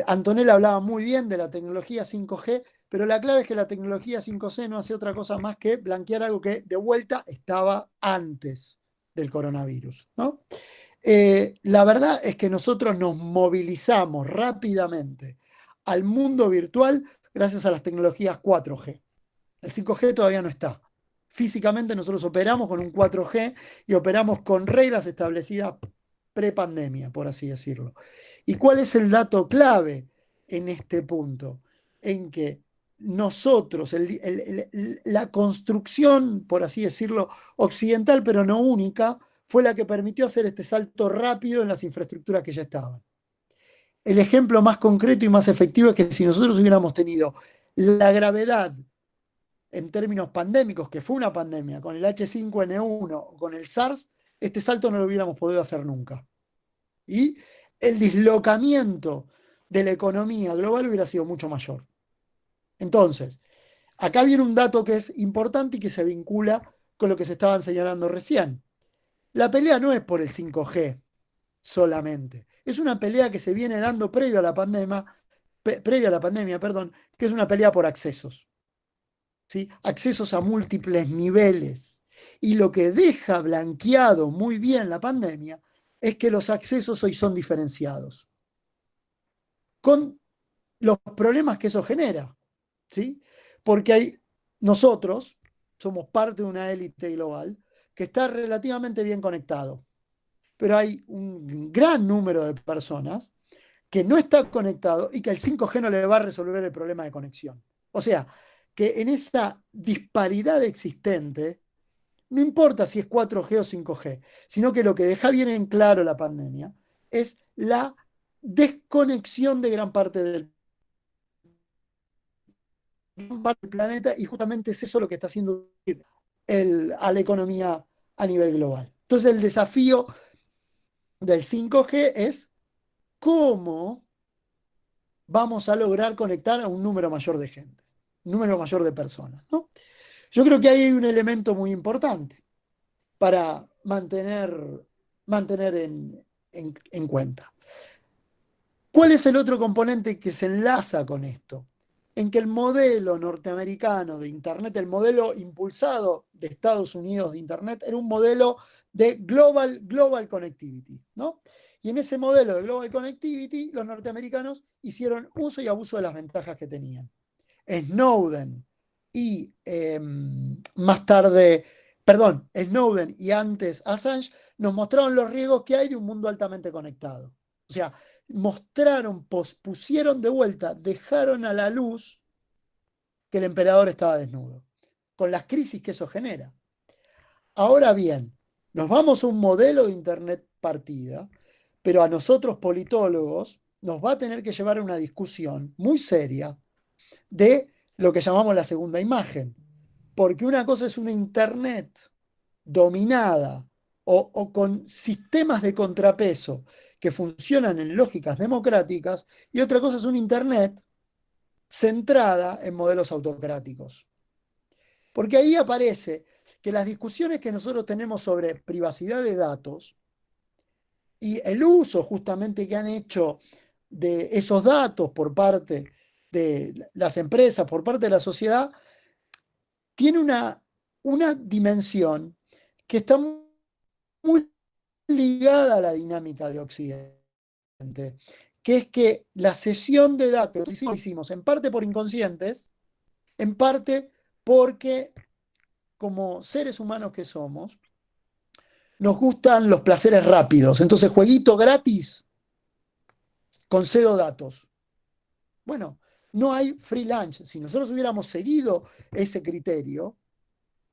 Antonella hablaba muy bien de la tecnología 5G, pero la clave es que la tecnología 5G no hace otra cosa más que blanquear algo que de vuelta estaba antes del coronavirus, ¿no? La verdad es que nosotros nos movilizamos rápidamente al mundo virtual gracias a las tecnologías 4G. El 5G todavía no está. Físicamente nosotros operamos con un 4G y operamos con reglas establecidas pre-pandemia, por así decirlo. ¿Y cuál es el dato clave en este punto? En que nosotros, la construcción, por así decirlo, occidental, pero no única, fue la que permitió hacer este salto rápido en las infraestructuras que ya estaban. El ejemplo más concreto y más efectivo es que si nosotros hubiéramos tenido la gravedad en términos pandémicos, que fue una pandemia, con el H5N1 o con el SARS, este salto no lo hubiéramos podido hacer nunca. Y el dislocamiento de la economía global hubiera sido mucho mayor. Entonces, acá viene un dato que es importante y que se vincula con lo que se estaban señalando recién. La pelea no es por el 5G solamente, es una pelea que se viene dando previo a la pandemia, perdón, que es una pelea por accesos, ¿sí? Accesos a múltiples niveles. Y lo que deja blanqueado muy bien la pandemia es que los accesos hoy son diferenciados, con los problemas que eso genera, ¿sí? Porque nosotros somos parte de una élite global que está relativamente bien conectado, pero hay un gran número de personas que no está conectado y que el 5G no le va a resolver el problema de conexión. O sea, que en esa disparidad existente, no importa si es 4G o 5G, sino que lo que deja bien en claro la pandemia es la desconexión de gran parte del planeta, y justamente es eso lo que está haciendo a la economía a nivel global. Entonces el desafío del 5G es cómo vamos a lograr conectar a un número mayor de gente, un número mayor de personas, ¿no? Yo creo que ahí hay un elemento muy importante para mantener en cuenta. ¿Cuál es el otro componente que se enlaza con esto? En que el modelo norteamericano de Internet, el modelo impulsado de Estados Unidos de Internet, era un modelo de global connectivity, ¿no? Y en ese modelo de global connectivity, los norteamericanos hicieron uso y abuso de las ventajas que tenían. Snowden y más tarde, perdón, Snowden y antes Assange nos mostraron los riesgos que hay de un mundo altamente conectado. O sea, mostraron, pospusieron de vuelta, dejaron a la luz que el emperador estaba desnudo, con las crisis que eso genera. Ahora bien, nos vamos a un modelo de Internet partida, pero a nosotros politólogos nos va a tener que llevar a una discusión muy seria de lo que llamamos la segunda imagen, porque una cosa es una Internet dominada o con sistemas de contrapeso que funcionan en lógicas democráticas, y otra cosa es una Internet centrada en modelos autocráticos. Porque ahí aparece que las discusiones que nosotros tenemos sobre privacidad de datos y el uso justamente que han hecho de esos datos por parte de las empresas, por parte de la sociedad, tiene una dimensión que está muy ligada a la dinámica de Occidente, que es que la cesión de datos lo hicimos en parte por inconscientes, en parte porque como seres humanos que somos, nos gustan los placeres rápidos. Entonces, jueguito gratis, concedo datos. Bueno, no hay free lunch. Si nosotros hubiéramos seguido ese criterio,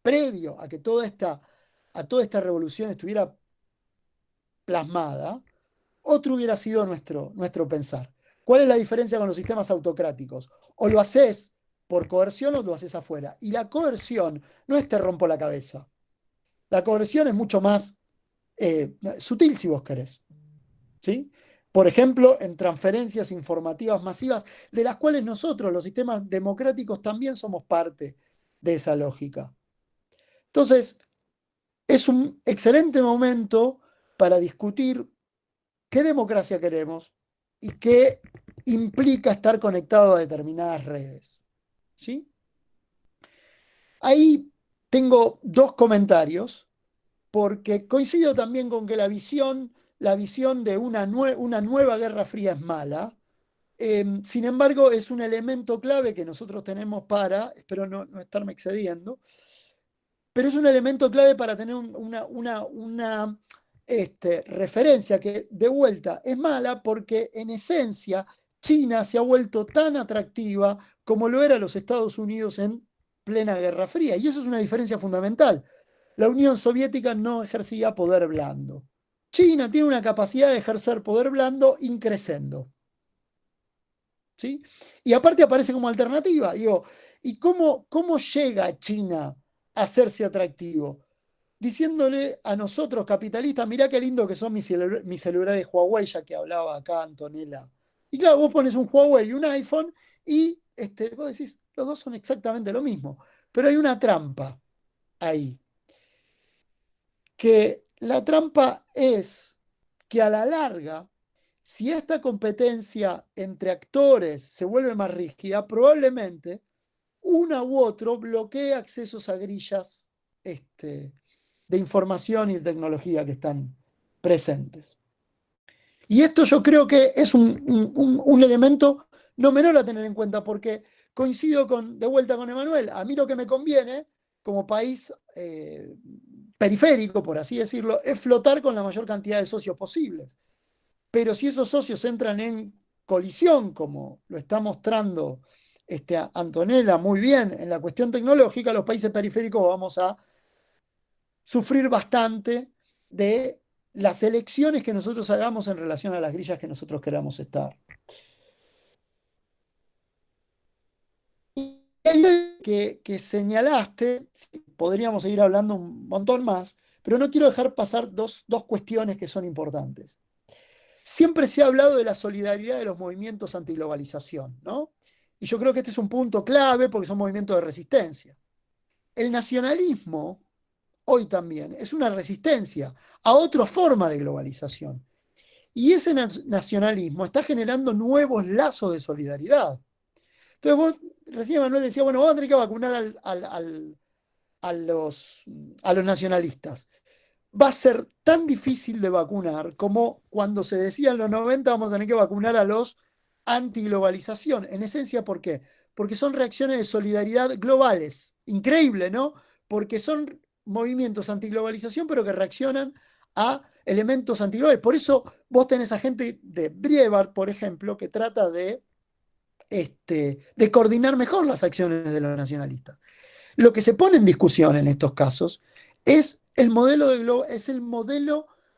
previo a que toda esta revolución estuviera plasmada, otro hubiera sido nuestro pensar. ¿Cuál es la diferencia con los sistemas autocráticos? O lo haces por coerción o lo haces afuera. Y la coerción no es te rompo la cabeza. La coerción es mucho más sutil, si vos querés, ¿sí? Por ejemplo, en transferencias informativas masivas, de las cuales nosotros, los sistemas democráticos, también somos parte de esa lógica. Entonces, es un excelente momento para discutir qué democracia queremos y qué implica estar conectado a determinadas redes, ¿sí? Ahí tengo dos comentarios, porque coincido también con que la visión de una nueva Guerra Fría es mala. Sin embargo, es un elemento clave que nosotros tenemos espero no estarme excediendo, pero es un elemento clave para tener una referencia que, de vuelta, es mala porque en esencia China se ha vuelto tan atractiva como lo era los Estados Unidos en plena Guerra Fría, y eso es una diferencia fundamental. La Unión Soviética no ejercía poder blando. China tiene una capacidad de ejercer poder blando increscendo, ¿sí? Y aparte aparece como alternativa. Digo, ¿y cómo llega China a hacerse atractivo? Diciéndole a nosotros capitalistas, mirá qué lindo que son mis celulares Huawei, ya que hablaba acá Antonella Y claro, vos pones un Huawei y un iPhone y vos decís, los dos son exactamente lo mismo. Pero hay una trampa ahí. Que la trampa es que a la larga, si esta competencia entre actores se vuelve más rígida, probablemente una u otro bloquee accesos a grillas de información y de tecnología que están presentes. Y esto yo creo que es un elemento no menor a tener en cuenta, porque coincido de vuelta con Emanuel, a mí lo que me conviene como país periférico, por así decirlo, es flotar con la mayor cantidad de socios posibles. Pero si esos socios entran en colisión, como lo está mostrando Antonella muy bien en la cuestión tecnológica, los países periféricos vamos a sufrir bastante de las elecciones que nosotros hagamos en relación a las grillas que nosotros queramos estar. Y ahí que señalaste, podríamos seguir hablando un montón más, pero no quiero dejar pasar dos cuestiones que son importantes. Siempre se ha hablado de la solidaridad de los movimientos antiglobalización, ¿no? Y yo creo que este es un punto clave porque son movimientos de resistencia. El nacionalismo, hoy también, es una resistencia a otra forma de globalización. Y ese nacionalismo está generando nuevos lazos de solidaridad. Entonces vos, recién Manuel decía, bueno, vamos a tener que vacunar a los nacionalistas. Va a ser tan difícil de vacunar como cuando se decía en los 90 vamos a tener que vacunar a los antiglobalización. En esencia, ¿por qué? Porque son reacciones de solidaridad globales. Increíble, ¿no? Porque son movimientos antiglobalización, pero que reaccionan a elementos antiglobales. Por eso vos tenés a gente de Breitbart, por ejemplo, que trata de coordinar mejor las acciones de los nacionalistas. Lo que se pone en discusión en estos casos es el modelo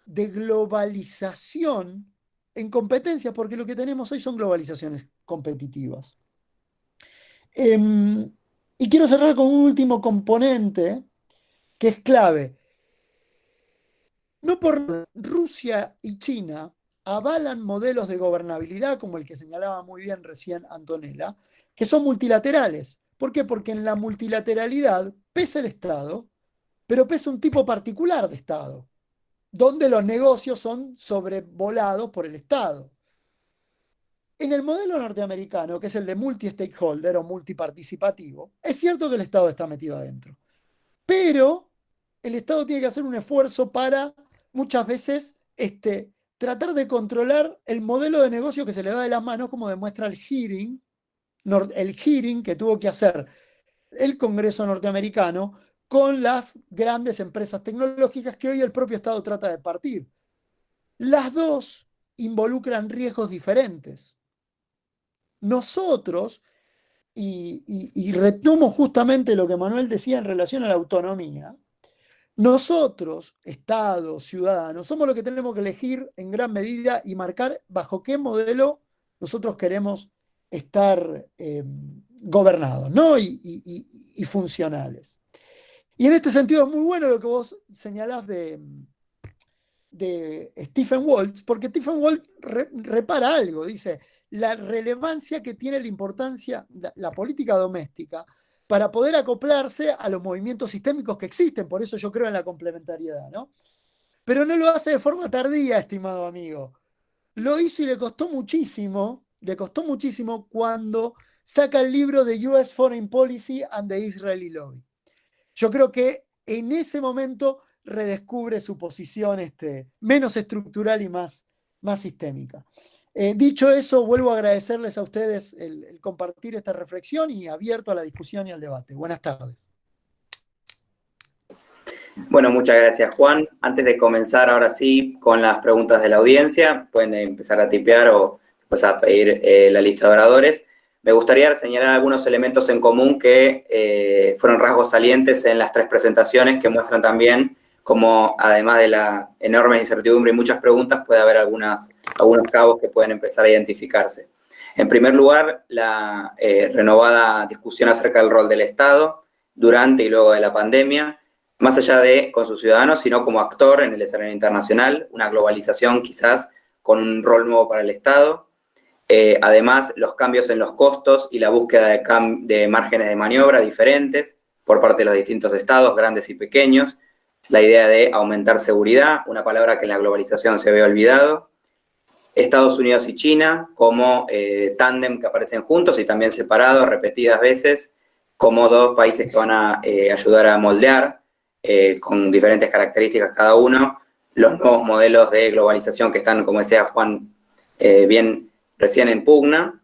de globalización en competencia, porque lo que tenemos hoy son globalizaciones competitivas. Y quiero cerrar con un último componente que es clave. No por nada, Rusia y China avalan modelos de gobernabilidad, como el que señalaba muy bien recién Antonella, que son multilaterales. ¿Por qué? Porque en la multilateralidad pesa el Estado, pero pesa un tipo particular de Estado, donde los negocios son sobrevolados por el Estado. En el modelo norteamericano, que es el de multi-stakeholder o multiparticipativo, es cierto que el Estado está metido adentro, pero el Estado tiene que hacer un esfuerzo para muchas veces tratar de controlar el modelo de negocio que se le va de las manos, como demuestra el hearing que tuvo que hacer el Congreso norteamericano con las grandes empresas tecnológicas que hoy el propio Estado trata de partir. Las dos involucran riesgos diferentes. Nosotros, y retomo justamente lo que Manuel decía en relación a la autonomía, nosotros, Estado, ciudadanos, somos los que tenemos que elegir en gran medida y marcar bajo qué modelo nosotros queremos estar gobernados, ¿no? y funcionales. Y en este sentido es muy bueno lo que vos señalás de Stephen Waltz, porque Stephen Waltz repara algo, dice, la relevancia que tiene la importancia, la política doméstica, para poder acoplarse a los movimientos sistémicos que existen, por eso yo creo en la complementariedad, ¿no? Pero no lo hace de forma tardía, estimado amigo. Lo hizo y le costó muchísimo cuando saca el libro de US Foreign Policy and the Israeli Lobby. Yo creo que en ese momento redescubre su posición menos estructural y más sistémica. Dicho eso, vuelvo a agradecerles a ustedes el compartir esta reflexión y abierto a la discusión y al debate. Buenas tardes. Bueno, muchas gracias, Juan. Antes de comenzar ahora sí con las preguntas de la audiencia, pueden empezar a tipear o pues, a pedir la lista de oradores. Me gustaría señalar algunos elementos en común que fueron rasgos salientes en las tres presentaciones que muestran también cómo, además de la enorme incertidumbre y muchas preguntas, puede haber algunos cabos que pueden empezar a identificarse. En primer lugar, la renovada discusión acerca del rol del Estado durante y luego de la pandemia, más allá de con sus ciudadanos, sino como actor en el escenario internacional, una globalización quizás con un rol nuevo para el Estado. Además, los cambios en los costos y la búsqueda de márgenes de maniobra diferentes por parte de los distintos estados, grandes y pequeños. La idea de aumentar seguridad, una palabra que en la globalización se ve olvidado. Estados Unidos y China como tándem que aparecen juntos y también separados repetidas veces, como dos países que van a ayudar a moldear, con diferentes características cada uno, los nuevos modelos de globalización que están, como decía Juan, bien recién en pugna,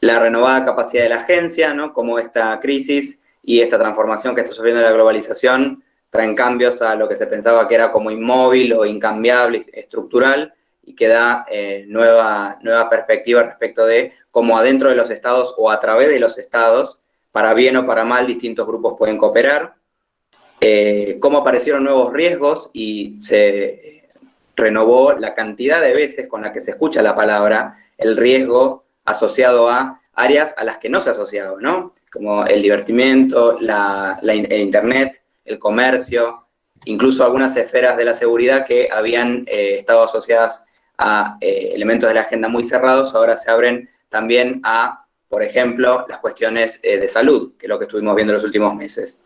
la renovada capacidad de la agencia, ¿no? Como esta crisis y esta transformación que está sufriendo la globalización traen cambios a lo que se pensaba que era como inmóvil o incambiable, estructural, y que da nueva perspectiva respecto de cómo adentro de los estados o a través de los estados, para bien o para mal, distintos grupos pueden cooperar, cómo aparecieron nuevos riesgos y se renovó la cantidad de veces con la que se escucha la palabra, el riesgo asociado a áreas a las que no se ha asociado, ¿no? Como el divertimento, el internet, el comercio, incluso algunas esferas de la seguridad que habían estado asociadas a elementos de la agenda muy cerrados, ahora se abren también a, por ejemplo, las cuestiones de salud, que es lo que estuvimos viendo en los últimos meses.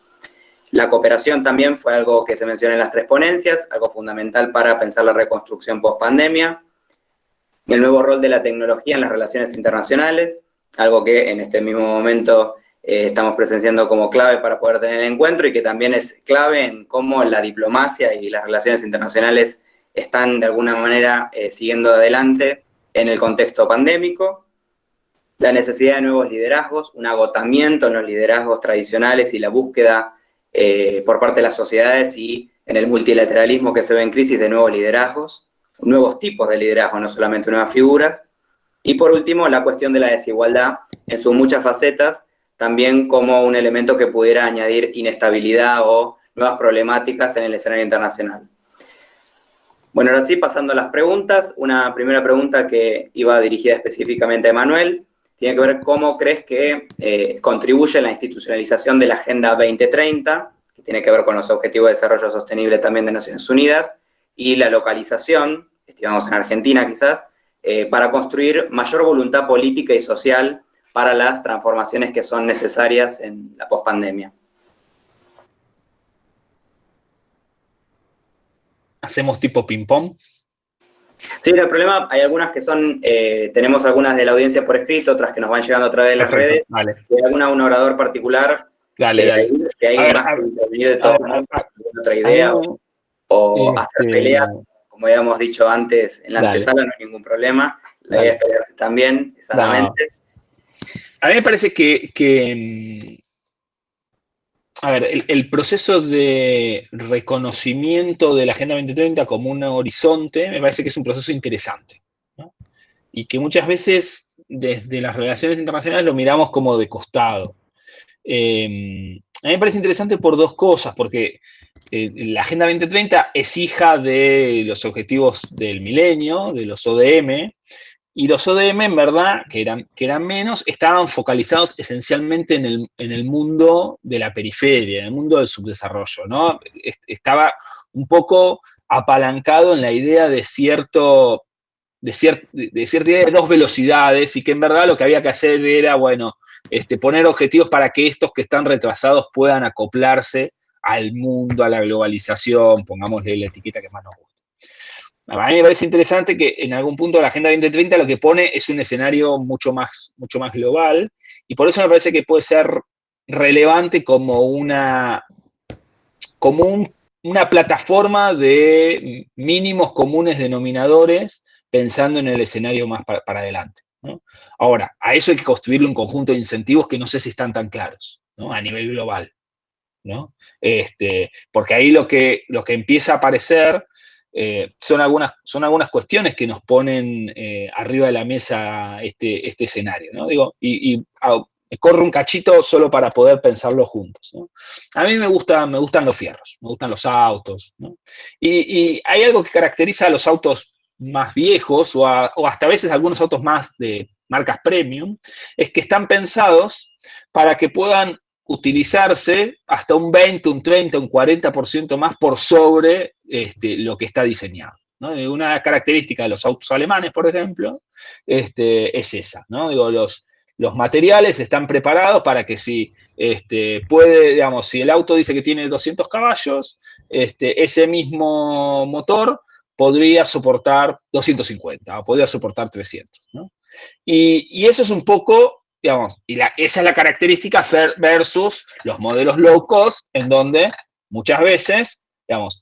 La cooperación también fue algo que se menciona en las 3 ponencias, algo fundamental para pensar la reconstrucción post-pandemia. El nuevo rol de la tecnología en las relaciones internacionales, algo que en este mismo momento estamos presenciando como clave para poder tener el encuentro y que también es clave en cómo la diplomacia y las relaciones internacionales están de alguna manera siguiendo adelante en el contexto pandémico. La necesidad de nuevos liderazgos, un agotamiento en los liderazgos tradicionales y la búsqueda por parte de las sociedades y en el multilateralismo que se ve en crisis de nuevos liderazgos, nuevos tipos de liderazgo, no solamente nuevas figuras. Y por último, la cuestión de la desigualdad en sus muchas facetas, también como un elemento que pudiera añadir inestabilidad o nuevas problemáticas en el escenario internacional. Bueno, ahora sí, pasando a las preguntas. Una primera pregunta que iba dirigida específicamente a Manuel, tiene que ver cómo crees que contribuye la institucionalización de la Agenda 2030, que tiene que ver con los Objetivos de Desarrollo Sostenible también de Naciones Unidas, y la localización, estimamos en Argentina quizás, para construir mayor voluntad política y social para las transformaciones que son necesarias en la pospandemia. ¿Hacemos tipo ping-pong? Sí, no hay problema. Hay algunas que son, tenemos algunas de la audiencia por escrito, otras que nos van llegando a través de las redes. Vale. Si hay un orador particular, Dale. que hay más que intervenir de todo, otra idea, o hacer pelea, como habíamos dicho antes, en la antesala no hay ningún problema. La idea es pelearse también, sanamente. A mí me parece que a ver, el proceso de reconocimiento de la Agenda 2030 como un horizonte me parece que es un proceso interesante, ¿no? Y que muchas veces desde las relaciones internacionales lo miramos como de costado. A mí me parece interesante por 2 cosas, porque la Agenda 2030 es hija de los objetivos del milenio, de los ODM, y los ODM, en verdad, que eran menos, estaban focalizados esencialmente en el mundo de la periferia, en el mundo del subdesarrollo, ¿no? Estaba un poco apalancado en la idea de cierta idea de 2 velocidades, y que en verdad lo que había que hacer era, bueno, poner objetivos para que estos que están retrasados puedan acoplarse al mundo, a la globalización, pongámosle la etiqueta que más nos gusta. A mí me parece interesante que en algún punto la Agenda 2030 lo que pone es un escenario mucho más global, y por eso me parece que puede ser relevante como una plataforma de mínimos comunes denominadores pensando en el escenario más para adelante, ¿no? Ahora, a eso hay que construirle un conjunto de incentivos que no sé si están tan claros, ¿no? A nivel global, ¿no? Porque ahí lo que empieza a aparecer son algunas cuestiones que nos ponen arriba de la mesa este escenario, ¿no? Digo, corro un cachito solo para poder pensarlo juntos, ¿no? A mí me gustan los fierros, me gustan los autos, ¿no? Y hay algo que caracteriza a los autos más viejos o hasta a veces algunos autos más de marcas premium, es que están pensados para que puedan utilizarse hasta un 20, un 30, un 40% más por sobre lo que está diseñado, ¿no? Una característica de los autos alemanes, por ejemplo, es esa, ¿no? Digo, los materiales están preparados para que si digamos, si el auto dice que tiene 200 caballos, ese mismo motor podría soportar 250 o podría soportar 300, ¿no? Y eso es un poco, digamos, esa es la característica versus los modelos low cost, en donde muchas veces, digamos,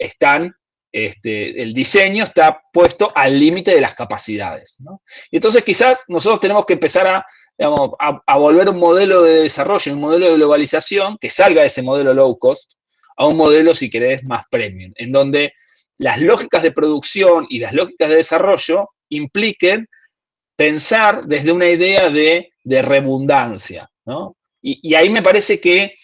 el diseño está puesto al límite de las capacidades, ¿no? Y entonces quizás nosotros tenemos que empezar a volver un modelo de desarrollo, un modelo de globalización que salga de ese modelo low cost a un modelo, si querés, más premium, en donde las lógicas de producción y las lógicas de desarrollo impliquen pensar desde una idea de redundancia, ¿no? Y ahí me parece que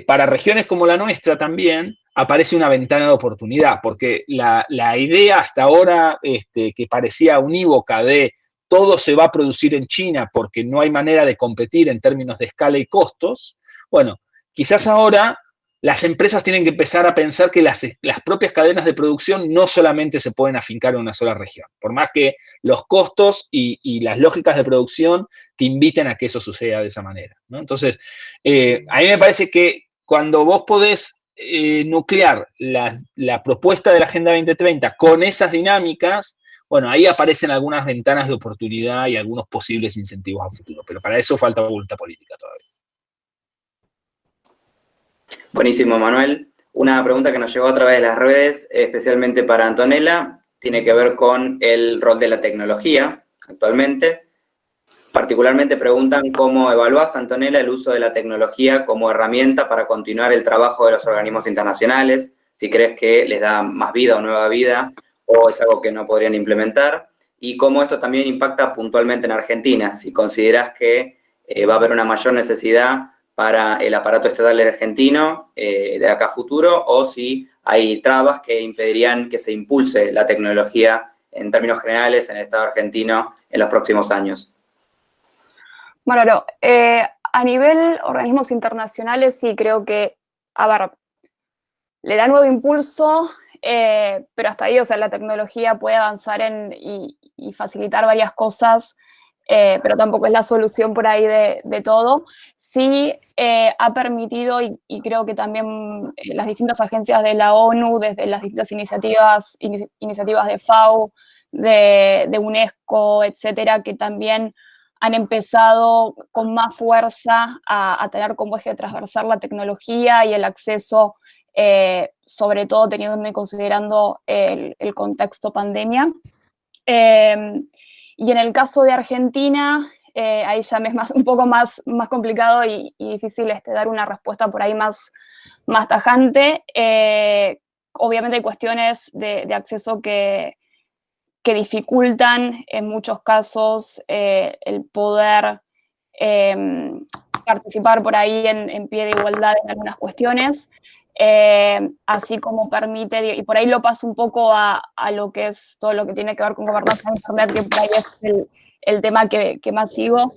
para regiones como la nuestra también aparece una ventana de oportunidad, porque la idea hasta ahora que parecía unívoca de todo se va a producir en China porque no hay manera de competir en términos de escala y costos, bueno, quizás ahora las empresas tienen que empezar a pensar que las propias cadenas de producción no solamente se pueden afincar en una sola región, por más que los costos y las lógicas de producción te inviten a que eso suceda de esa manera, ¿no? Entonces, a mí me parece que cuando vos podés nuclear la propuesta de la Agenda 2030 con esas dinámicas, bueno, ahí aparecen algunas ventanas de oportunidad y algunos posibles incentivos a futuro, pero para eso falta voluntad política todavía. Buenísimo, Manuel. Una pregunta que nos llegó a través de las redes, especialmente para Antonella, tiene que ver con el rol de la tecnología actualmente. Particularmente preguntan cómo evalúas, Antonella, el uso de la tecnología como herramienta para continuar el trabajo de los organismos internacionales, si crees que les da más vida o nueva vida, o es algo que no podrían implementar, y cómo esto también impacta puntualmente en Argentina, si consideras que va a haber una mayor necesidad para el aparato estatal argentino de acá a futuro, o si hay trabas que impedirían que se impulse la tecnología en términos generales en el Estado argentino en los próximos años. Bueno, a nivel organismos internacionales sí creo que, a ver, le da nuevo impulso, pero hasta ahí, o sea, la tecnología puede avanzar y facilitar varias cosas, pero tampoco es la solución por ahí de todo. Sí ha permitido, y creo que también las distintas agencias de la ONU, desde las distintas iniciativas de FAO, de UNESCO, etcétera, que también han empezado con más fuerza a tener como eje transversal la tecnología y el acceso, sobre todo teniendo y considerando el contexto pandemia. Y en el caso de Argentina, ahí ya me es un poco más complicado y difícil dar una respuesta por ahí más tajante. Obviamente hay cuestiones de acceso que dificultan en muchos casos el poder participar por ahí en pie de igualdad en algunas cuestiones, así como permite, y por ahí lo paso un poco a lo que es todo lo que tiene que ver con gobernanza de Internet, que por ahí es el tema que más sigo.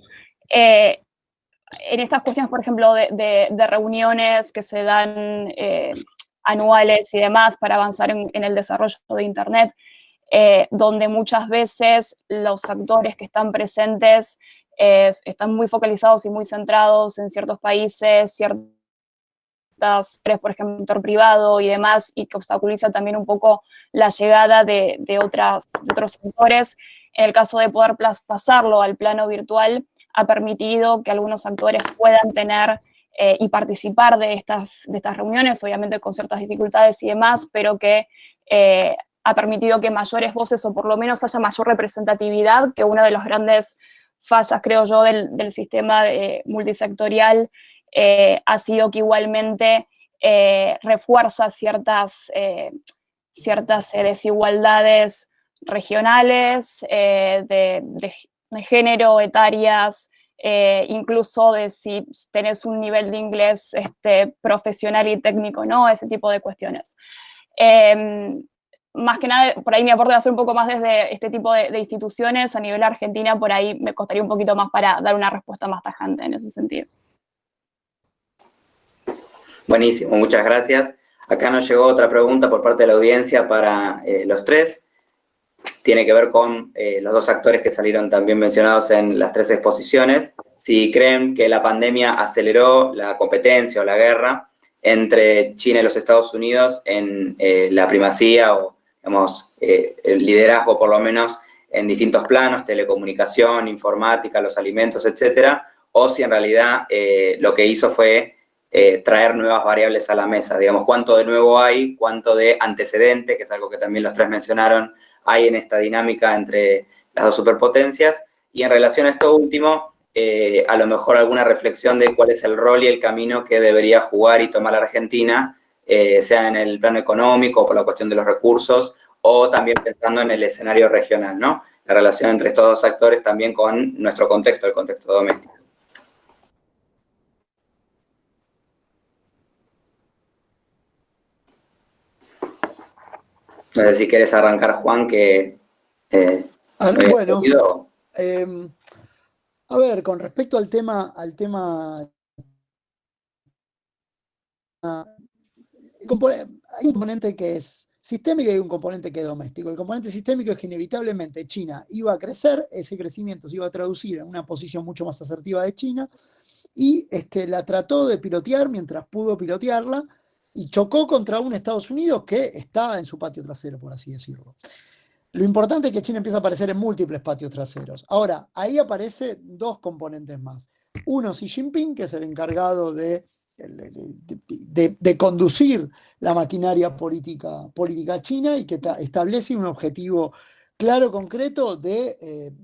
En estas cuestiones, por ejemplo, de reuniones que se dan anuales y demás para avanzar en el desarrollo de Internet, donde muchas veces los actores que están presentes están muy focalizados y muy centrados en ciertos países, ciertas, por ejemplo, sector privado y demás, y que obstaculiza también un poco la llegada de otros sectores. En el caso de poder pasarlo al plano virtual, ha permitido que algunos actores puedan tener y participar de estas reuniones, obviamente con ciertas dificultades y demás, pero que ha permitido que mayores voces, o por lo menos haya mayor representatividad, que una de las grandes fallas, creo yo, del sistema multisectorial ha sido que igualmente refuerza ciertas desigualdades regionales, de género, etarias, incluso de si tenés un nivel de inglés profesional y técnico, ¿no? Ese tipo de cuestiones. Más que nada, por ahí mi aporte va a ser un poco más desde este tipo de instituciones. A nivel Argentina, por ahí me costaría un poquito más para dar una respuesta más tajante en ese sentido. Buenísimo, muchas gracias. Acá nos llegó otra pregunta por parte de la audiencia para los tres. tiene que ver con los dos actores que salieron también mencionados en las 3 exposiciones, si creen que la pandemia aceleró la competencia o la guerra entre China y los Estados Unidos en la primacía o, digamos, el liderazgo por lo menos en distintos planos, telecomunicación, informática, los alimentos, etcétera, o si en realidad lo que hizo fue traer nuevas variables a la mesa, digamos, cuánto de nuevo hay, cuánto de antecedente, que es algo que también los 3 mencionaron, hay en esta dinámica entre las dos superpotencias, y en relación a esto último, a lo mejor alguna reflexión de cuál es el rol y el camino que debería jugar y tomar la Argentina, sea en el plano económico o por la cuestión de los recursos, o también pensando en el escenario regional, ¿no? La relación entre estos dos actores también con nuestro contexto, el contexto doméstico. No sé si quieres arrancar, Juan, que... bueno, a ver, con respecto al tema hay un componente que es sistémico y hay un componente que es doméstico. El componente sistémico es que inevitablemente China iba a crecer, ese crecimiento se iba a traducir en una posición mucho más asertiva de China, y la trató de pilotear mientras pudo pilotearla, y chocó contra un Estados Unidos que está en su patio trasero, por así decirlo. Lo importante es que China empieza a aparecer en múltiples patios traseros. Ahora, ahí aparecen 2 componentes más. Uno, Xi Jinping, que es el encargado de conducir la maquinaria política china y que establece un objetivo claro, concreto de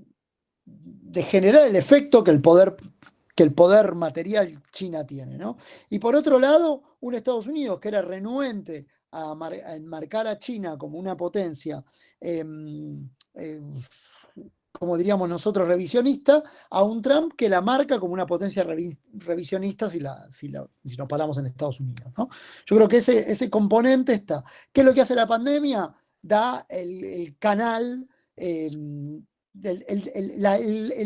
generar el efecto que el poder material China tiene, ¿no? Y por otro lado, un Estados Unidos que era renuente a enmarcar a China como una potencia, como diríamos nosotros, revisionista, a un Trump que la marca como una potencia revisionista si nos paramos en Estados Unidos, ¿no? Yo creo que ese componente está. ¿Qué es lo que hace la pandemia? Da el canal, el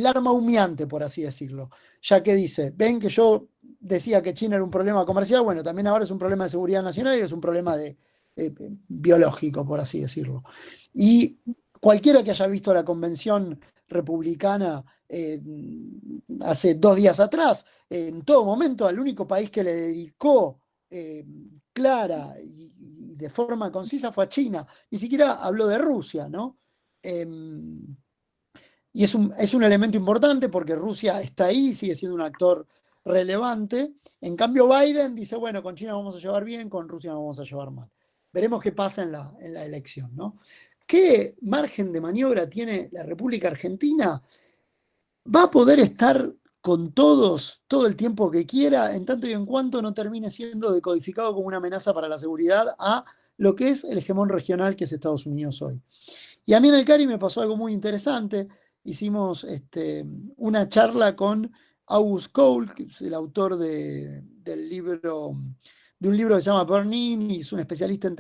arma humeante, por así decirlo, ya que dice, ven que yo decía que China era un problema comercial, bueno, también ahora es un problema de seguridad nacional y es un problema biológico, por así decirlo. Y cualquiera que haya visto la convención republicana hace 2 días atrás, en todo momento, al único país que le dedicó clara y de forma concisa fue a China. Ni siquiera habló de Rusia, ¿no? Y es un elemento importante porque Rusia está ahí, sigue siendo un actor relevante. En cambio, Biden dice, bueno, con China vamos a llevar bien, con Rusia vamos a llevar mal. Veremos qué pasa en la elección, ¿no? ¿Qué margen de maniobra tiene la República Argentina? Va a poder estar con todos todo el tiempo que quiera, en tanto y en cuanto no termine siendo decodificado como una amenaza para la seguridad a lo que es el hegemón regional que es Estados Unidos hoy. Y a mí en el CARI me pasó algo muy interesante. Hicimos una charla con August Cole, que es el autor de un libro que se llama Burn-In, y es un especialista en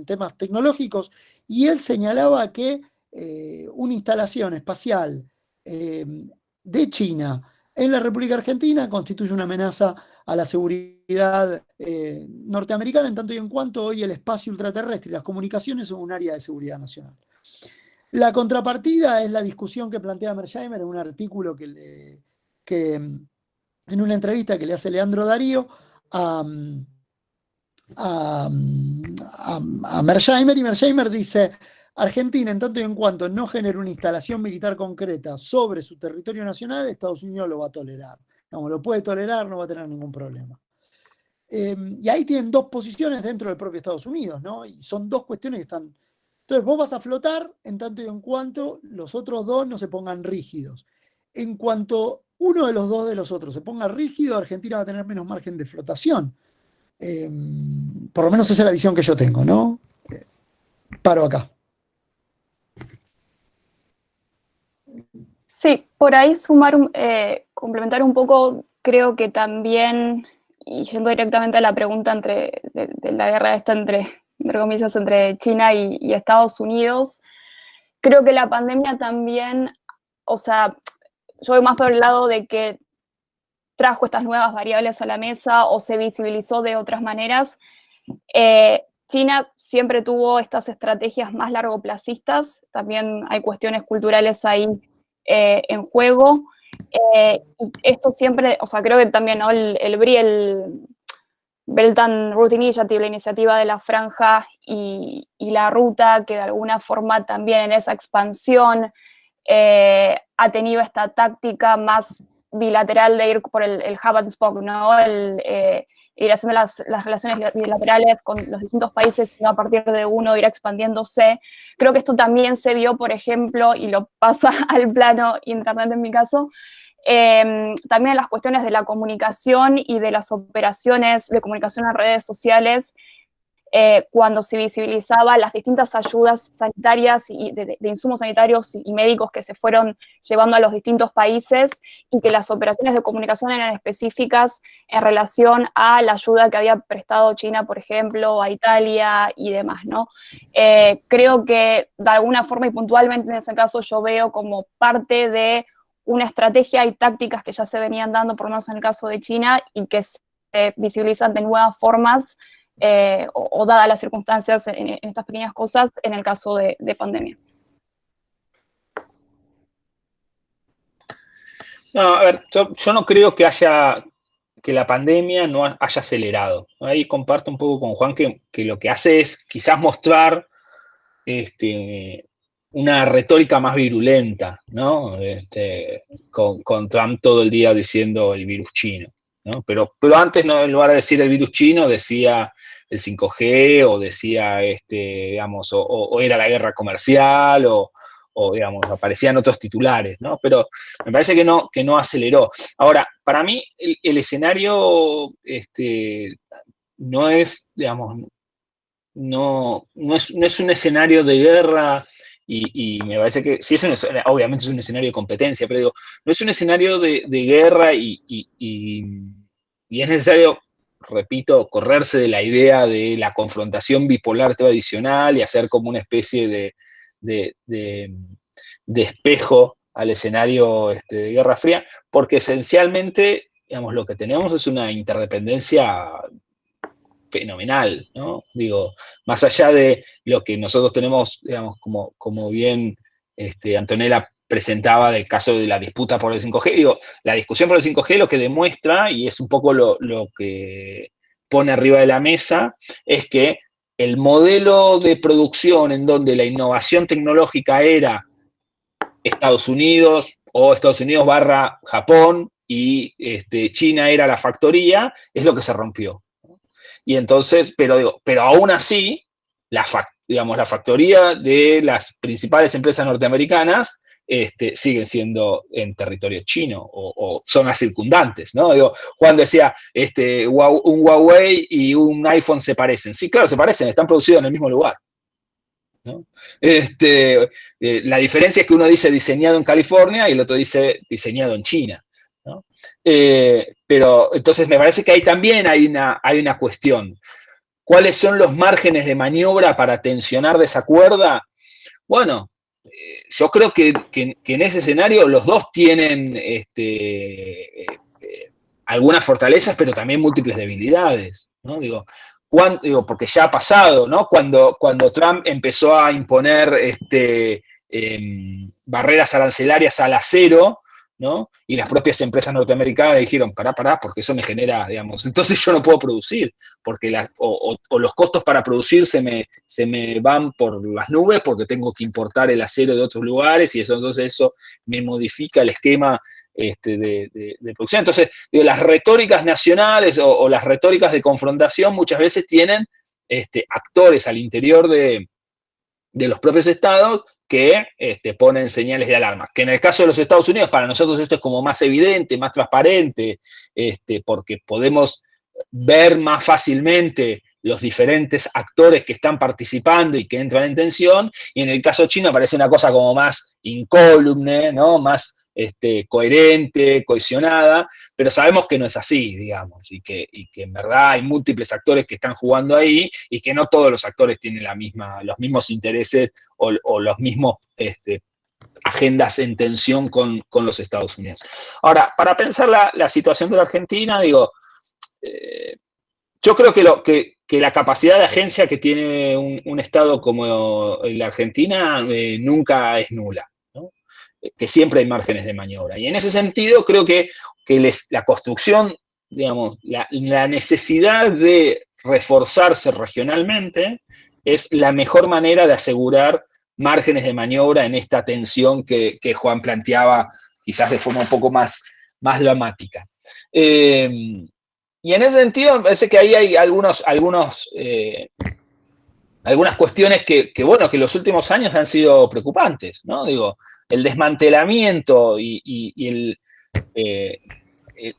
temas tecnológicos, y él señalaba que una instalación espacial de China en la República Argentina constituye una amenaza a la seguridad norteamericana, en tanto y en cuanto hoy el espacio ultraterrestre y las comunicaciones son un área de seguridad nacional. La contrapartida es la discusión que plantea Mearsheimer en un artículo en una entrevista que le hace Leandro Darío a Mearsheimer, y Mearsheimer dice: Argentina, en tanto y en cuanto no genere una instalación militar concreta sobre su territorio nacional, Estados Unidos lo va a tolerar. Como lo puede tolerar, no va a tener ningún problema. Y ahí tienen 2 posiciones dentro del propio Estados Unidos, ¿no? Y son 2 cuestiones que están... Entonces vos vas a flotar en tanto y en cuanto los otros 2 no se pongan rígidos. En cuanto uno de los 2 de los otros se ponga rígido, Argentina va a tener menos margen de flotación. Por lo menos esa es la visión que yo tengo, ¿no? Paro acá. Sí, por ahí complementar un poco, creo que también, y yendo directamente a la pregunta de la guerra esta entre comillas, entre China y Estados Unidos, creo que la pandemia también, o sea, yo voy más por el lado de que trajo estas nuevas variables a la mesa o se visibilizó de otras maneras, China siempre tuvo estas estrategias más largoplacistas, también hay cuestiones culturales ahí en juego. Y esto siempre, o sea, creo que también, ¿no? el BRI, el Belt and Route Initiative, la iniciativa de la franja y la ruta, que de alguna forma también en esa expansión ha tenido esta táctica más bilateral de ir por el hub and spoke, ¿no? Ir haciendo las relaciones bilaterales con los distintos países, no a partir de uno ir expandiéndose. Creo que esto también se vio, por ejemplo, y lo pasa al plano internet en mi caso, también en las cuestiones de la comunicación y de las operaciones de comunicación en redes sociales, cuando se visibilizaba las distintas ayudas sanitarias y de insumos sanitarios y médicos que se fueron llevando a los distintos países, y que las operaciones de comunicación eran específicas en relación a la ayuda que había prestado China, por ejemplo, a Italia y demás, ¿no? Creo que de alguna forma y puntualmente en ese caso yo veo como parte de una estrategia y tácticas que ya se venían dando, por lo menos en el caso de China, y que se visibilizan de nuevas formas, o dadas las circunstancias en estas pequeñas cosas, en el caso de pandemia. No, a ver, yo no creo que la pandemia no haya acelerado. Ahí comparto un poco con Juan que lo que hace es quizás mostrar una retórica más virulenta, ¿no? Con Trump todo el día diciendo el virus chino, ¿no? Pero antes, ¿no? En lugar de decir el virus chino, decía el 5G, o decía, digamos, o era la guerra comercial, o digamos, aparecían otros titulares, ¿no? Pero me parece que no aceleró. Ahora, para mí, el escenario no es, digamos, no es un escenario de guerra, y me parece que, sí, obviamente es un escenario de competencia, pero digo, no es un escenario de guerra, y es necesario, repito, correrse de la idea de la confrontación bipolar tradicional y hacer como una especie de espejo al escenario de Guerra Fría, porque esencialmente, digamos, lo que tenemos es una interdependencia fenomenal, ¿no? Digo, más allá de lo que nosotros tenemos, digamos, como bien Antonella presentaba del caso de la disputa por el 5G, digo, la discusión por el 5G lo que demuestra, y es un poco lo que pone arriba de la mesa, es que el modelo de producción en donde la innovación tecnológica era Estados Unidos o Estados Unidos / Japón y China era la factoría, es lo que se rompió. Y entonces, pero aún así, la factoría de las principales empresas norteamericanas siguen siendo en territorio chino o zonas circundantes, ¿no? Digo, Juan decía, un Huawei y un iPhone se parecen. Sí, claro, se parecen, están producidos en el mismo lugar, ¿no? La diferencia es que uno dice diseñado en California y el otro dice diseñado en China, ¿no? Pero entonces me parece que ahí también hay una cuestión. ¿Cuáles son los márgenes de maniobra para tensionar esa cuerda? Bueno, yo creo que en ese escenario los dos tienen algunas fortalezas, pero también múltiples debilidades, ¿no? Digo, porque ya ha pasado, ¿no? Cuando Trump empezó a imponer barreras arancelarias al acero, ¿no? Y las propias empresas norteamericanas dijeron, pará, porque eso me genera, digamos, entonces yo no puedo producir, porque o los costos para producir se me van por las nubes, porque tengo que importar el acero de otros lugares, y entonces eso me modifica el esquema de producción. Entonces, digo, las retóricas nacionales o las retóricas de confrontación muchas veces tienen actores al interior de los propios estados que ponen señales de alarma. Que en el caso de los Estados Unidos, para nosotros esto es como más evidente, más transparente, porque podemos ver más fácilmente los diferentes actores que están participando y que entran en tensión, y en el caso chino parece una cosa como más incólume, ¿no? Más coherente, cohesionada, pero sabemos que no es así, digamos, y que en verdad hay múltiples actores que están jugando ahí, y que no todos los actores tienen los mismos intereses o los mismos agendas en tensión con los Estados Unidos. Ahora, para pensar la situación de la Argentina, digo, yo creo que la capacidad de agencia que tiene un Estado como la Argentina nunca es nula, ¿no? Que siempre hay márgenes de maniobra. Y en ese sentido creo que la construcción, digamos, la necesidad de reforzarse regionalmente es la mejor manera de asegurar márgenes de maniobra en esta tensión que Juan planteaba, quizás de forma un poco más dramática. Y en ese sentido, me parece que ahí hay algunas cuestiones que los últimos años han sido preocupantes, ¿no? Digo, el desmantelamiento y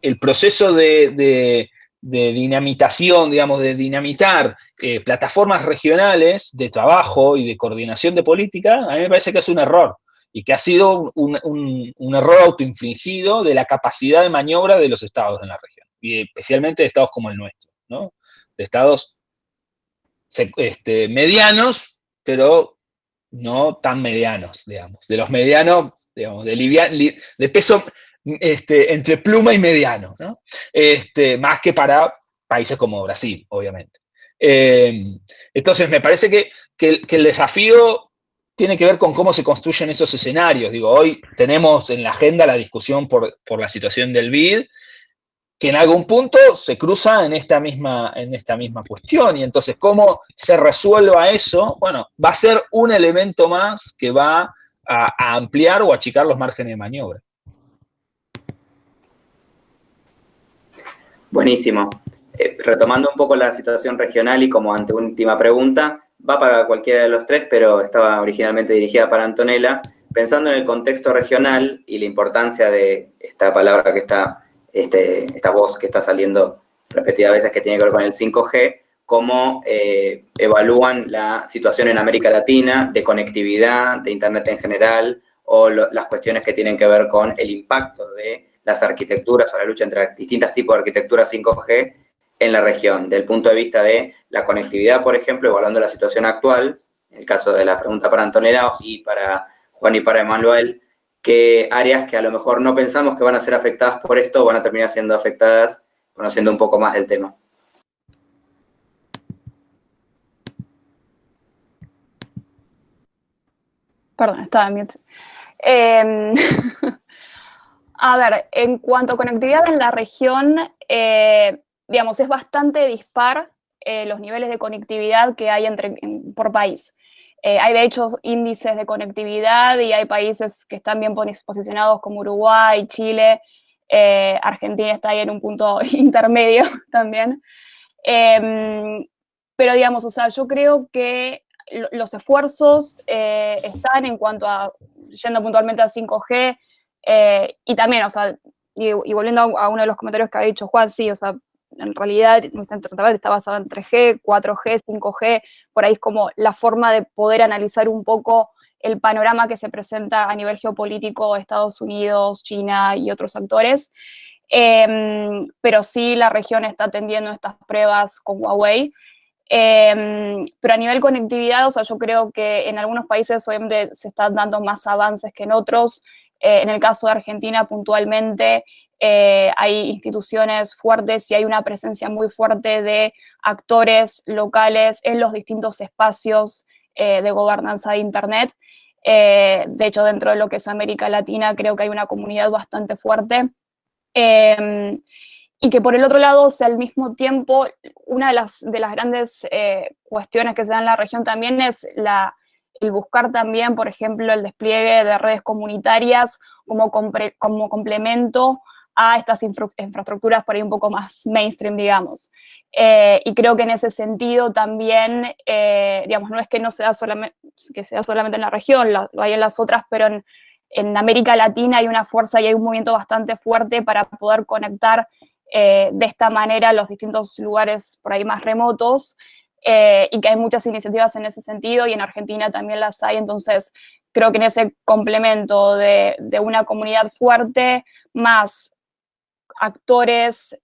el proceso de dinamitación, digamos, de dinamitar plataformas regionales de trabajo y de coordinación de política, a mí me parece que es un error, y que ha sido un error autoinfligido de la capacidad de maniobra de los estados en la región, y especialmente de estados como el nuestro, ¿no? De estados medianos, pero no tan medianos, digamos. De los medianos, digamos, de peso entre pluma y mediano, ¿no? Más que para países como Brasil, obviamente. Entonces, me parece que el desafío tiene que ver con cómo se construyen esos escenarios. Digo, hoy tenemos en la agenda la discusión por la situación del BID, que en algún punto se cruza en esta misma cuestión. Y entonces, ¿cómo se resuelva eso? Bueno, va a ser un elemento más que va a ampliar o achicar los márgenes de maniobra. Buenísimo. Retomando un poco la situación regional y como anteúltima pregunta, va para cualquiera de los tres, pero estaba originalmente dirigida para Antonella. Pensando en el contexto regional y la importancia de esta palabra que está, esta voz que está saliendo repetidas veces que tiene que ver con el 5G, ¿cómo evalúan la situación en América Latina de conectividad, de Internet en general, o las cuestiones que tienen que ver con el impacto de las arquitecturas o la lucha entre distintos tipos de arquitecturas 5G en la región, del punto de vista de la conectividad, por ejemplo, evaluando la situación actual, en el caso de la pregunta para Antonella y para Juan y para Emanuel, qué áreas que a lo mejor no pensamos que van a ser afectadas por esto van a terminar siendo afectadas, conociendo un poco más del tema. Perdón, estaba en mute. A ver, en cuanto a conectividad en la región, digamos, es bastante dispar los niveles de conectividad que hay por país. Hay, de hecho, índices de conectividad y hay países que están bien posicionados como Uruguay, Chile, Argentina está ahí en un punto intermedio también. Pero, digamos, o sea, yo creo que los esfuerzos están en cuanto a, yendo puntualmente a 5G, y también, o sea, y volviendo a uno de los comentarios que ha dicho Juan, sí, o sea, en realidad nuestra internet está basada en 3G, 4G, 5G, por ahí es como la forma de poder analizar un poco el panorama que se presenta a nivel geopolítico, Estados Unidos, China y otros actores. Pero sí la región está atendiendo estas pruebas con Huawei. Pero a nivel conectividad, o sea, yo creo que en algunos países obviamente se están dando más avances que en otros. En el caso de Argentina, puntualmente, hay instituciones fuertes y hay una presencia muy fuerte de actores locales en los distintos espacios de gobernanza de Internet. De hecho, dentro de lo que es América Latina, creo que hay una comunidad bastante fuerte. Y que por el otro lado, o sea, al mismo tiempo, una de las grandes cuestiones que se dan en la región también es el buscar también, por ejemplo, el despliegue de redes comunitarias como complemento a estas infraestructuras por ahí un poco más mainstream, digamos. Y creo que en ese sentido también, digamos, no es que no sea solamente en la región, lo hay en las otras, pero en América Latina hay una fuerza y hay un movimiento bastante fuerte para poder conectar de esta manera los distintos lugares por ahí más remotos, y que hay muchas iniciativas en ese sentido, y en Argentina también las hay. Entonces creo que en ese complemento de una comunidad fuerte, más actores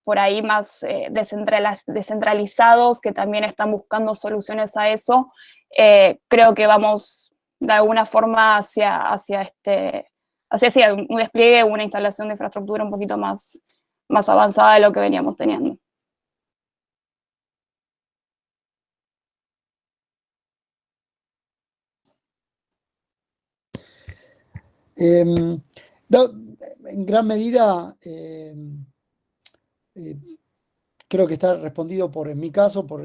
por ahí más descentralizados que también están buscando soluciones a eso, creo que vamos de alguna forma hacia un despliegue, una instalación de infraestructura un poquito más avanzada de lo que veníamos teniendo. En gran medida, creo que está respondido en mi caso, por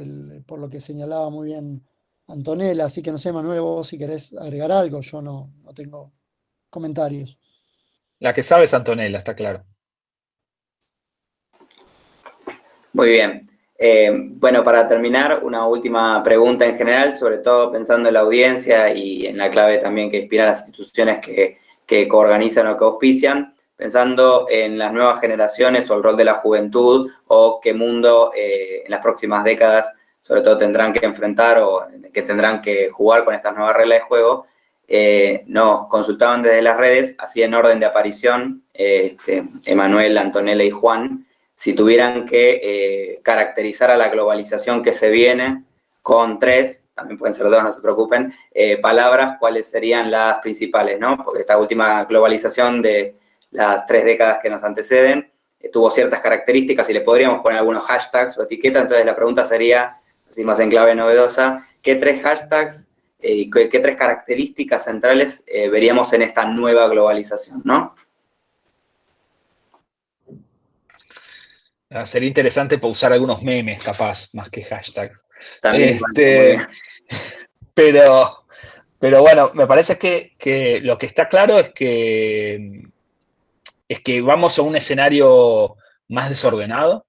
lo que señalaba muy bien Antonella, así que no sé, Manuel, vos si querés agregar algo, yo no tengo comentarios. La que sabe es Antonella, está claro. Muy bien. Bueno, para terminar, una última pregunta en general, sobre todo pensando en la audiencia y en la clave también que inspira a las instituciones que coorganizan o que auspician, pensando en las nuevas generaciones o el rol de la juventud o qué mundo en las próximas décadas sobre todo tendrán que enfrentar o que tendrán que jugar con estas nuevas reglas de juego. Nos consultaban desde las redes, así en orden de aparición, Emanuel, Antonella y Juan, si tuvieran que caracterizar a la globalización que se viene con 3, también pueden ser 2, no se preocupen, palabras, ¿cuáles serían las principales, no? Porque esta última globalización de las 3 décadas que nos anteceden tuvo ciertas características y le podríamos poner algunos hashtags o etiquetas, entonces la pregunta sería, así más en clave novedosa, ¿qué 3 hashtags y qué 3 características centrales veríamos en esta nueva globalización, ¿no? Sería interesante usar algunos memes, capaz, más que hashtag. También, pero bueno, me parece que lo que está claro es que vamos a un escenario más desordenado,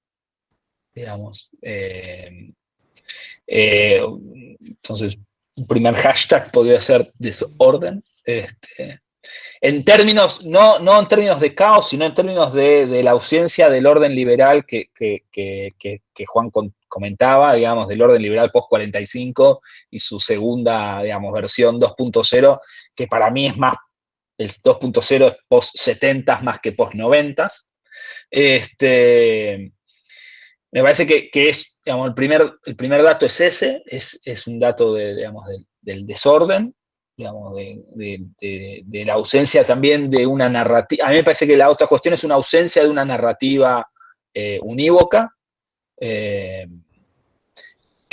digamos. Entonces, un primer hashtag podría ser desorden. En términos, no en términos de caos, sino en términos de la ausencia del orden liberal que Juan comentaba, digamos, del orden liberal post-45 y su segunda, digamos, versión 2.0, que para mí es más, el 2.0 es post-70 más que post-90. Me parece que es, digamos, el primer dato es ese, es un dato del desorden, digamos, de la ausencia también de una narrativa. A mí me parece que la otra cuestión es una ausencia de una narrativa unívoca, que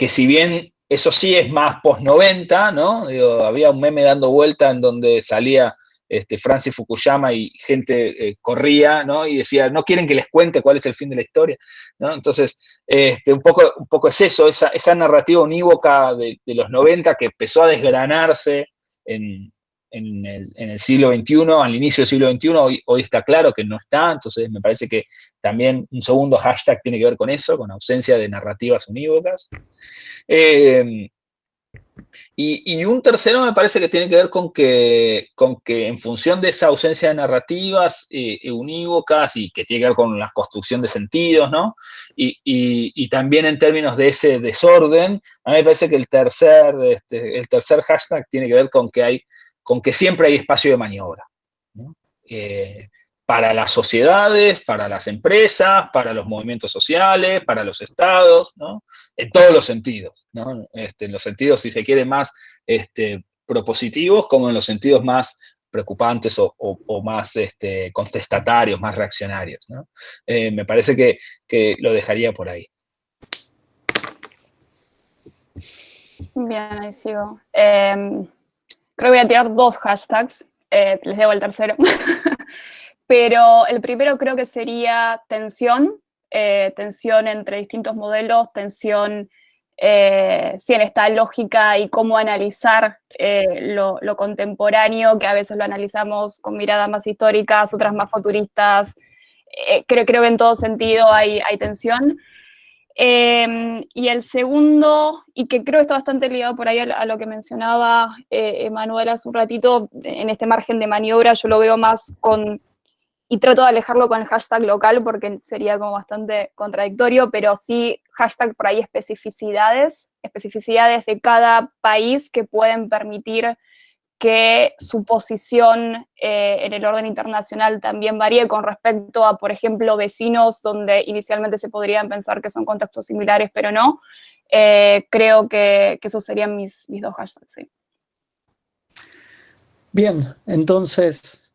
si bien eso sí es más post-90, ¿no? Digo, había un meme dando vuelta en donde salía Francis Fukuyama y gente corría, ¿no? Y decía, no quieren que les cuente cuál es el fin de la historia, ¿no? Entonces, un poco es eso, esa narrativa unívoca de los 90 que empezó a desgranarse en el siglo XXI, al inicio del siglo XXI, hoy está claro que no está, entonces me parece que también un segundo hashtag tiene que ver con eso, con ausencia de narrativas unívocas. Y un tercero me parece que tiene que ver con que en función de esa ausencia de narrativas unívocas y que tiene que ver con la construcción de sentidos, ¿no? Y también en términos de ese desorden, a mí me parece que el tercer hashtag tiene que ver con que siempre hay espacio de maniobra, ¿no? Para las sociedades, para las empresas, para los movimientos sociales, para los estados, ¿no? En todos los sentidos, ¿no? En los sentidos, si se quiere, más propositivos, como en los sentidos más preocupantes o más contestatarios, más reaccionarios, ¿no? Me parece que lo dejaría por ahí. Bien, ahí sigo. Creo que voy a tirar 2 hashtags, les debo el tercero. Pero el primero creo que sería tensión entre distintos modelos, tensión sí, en esta lógica y cómo analizar lo contemporáneo, que a veces lo analizamos con miradas más históricas, otras más futuristas. Creo que en todo sentido hay tensión. Y el segundo, y que creo que está bastante ligado por ahí a lo que mencionaba Emanuel hace un ratito, en este margen de maniobra yo lo veo más y trato de alejarlo con el hashtag local porque sería como bastante contradictorio, pero sí hashtag por ahí especificidades de cada país que pueden permitir que su posición en el orden internacional también varíe con respecto a, por ejemplo, vecinos donde inicialmente se podrían pensar que son contextos similares, pero no. Creo que esos serían mis 2 hashtags, sí. Bien, entonces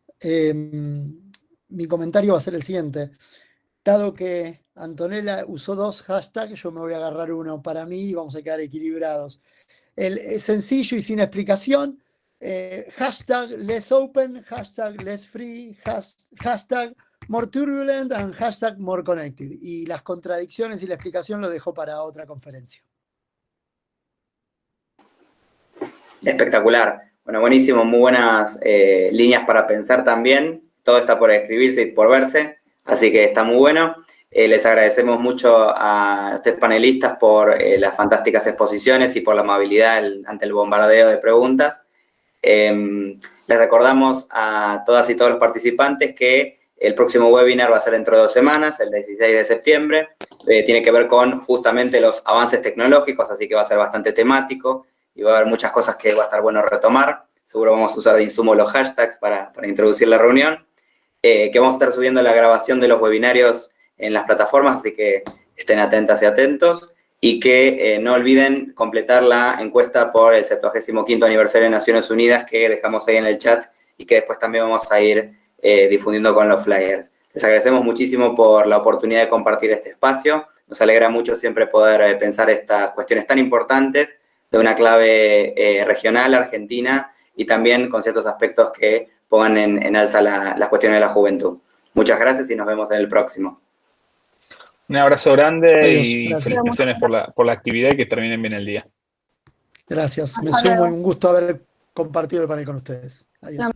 mi comentario va a ser el siguiente. Dado que Antonella usó 2 hashtags, yo me voy a agarrar uno para mí y vamos a quedar equilibrados. Es sencillo y sin explicación. hashtag less open, hashtag less free, hashtag more turbulent, and hashtag more connected. Y las contradicciones y la explicación lo dejo para otra conferencia. Espectacular. Bueno, buenísimo, muy buenas líneas para pensar también. Todo está por escribirse y por verse, así que está muy bueno. Les agradecemos mucho a ustedes panelistas por las fantásticas exposiciones y por la amabilidad ante el bombardeo de preguntas. Les recordamos a todas y todos los participantes que el próximo webinar va a ser dentro de 2 semanas, el 16 de septiembre. Tiene que ver con justamente los avances tecnológicos, así que va a ser bastante temático y va a haber muchas cosas que va a estar bueno retomar. Seguro vamos a usar de insumo los hashtags para introducir la reunión. Que vamos a estar subiendo la grabación de los webinarios en las plataformas, así que estén atentas y atentos. Y que no olviden completar la encuesta por el 75º aniversario de Naciones Unidas que dejamos ahí en el chat y que después también vamos a ir difundiendo con los flyers. Les agradecemos muchísimo por la oportunidad de compartir este espacio. Nos alegra mucho siempre poder pensar estas cuestiones tan importantes de una clave regional, argentina, y también con ciertos aspectos que pongan en alza las cuestiones de la juventud. Muchas gracias y nos vemos en el próximo. Un abrazo grande. Adiós, y gracias. felicitaciones por la actividad y que terminen bien el día. Gracias, me Hasta sumo luego. y un gusto haber compartido el panel con ustedes. Adiós.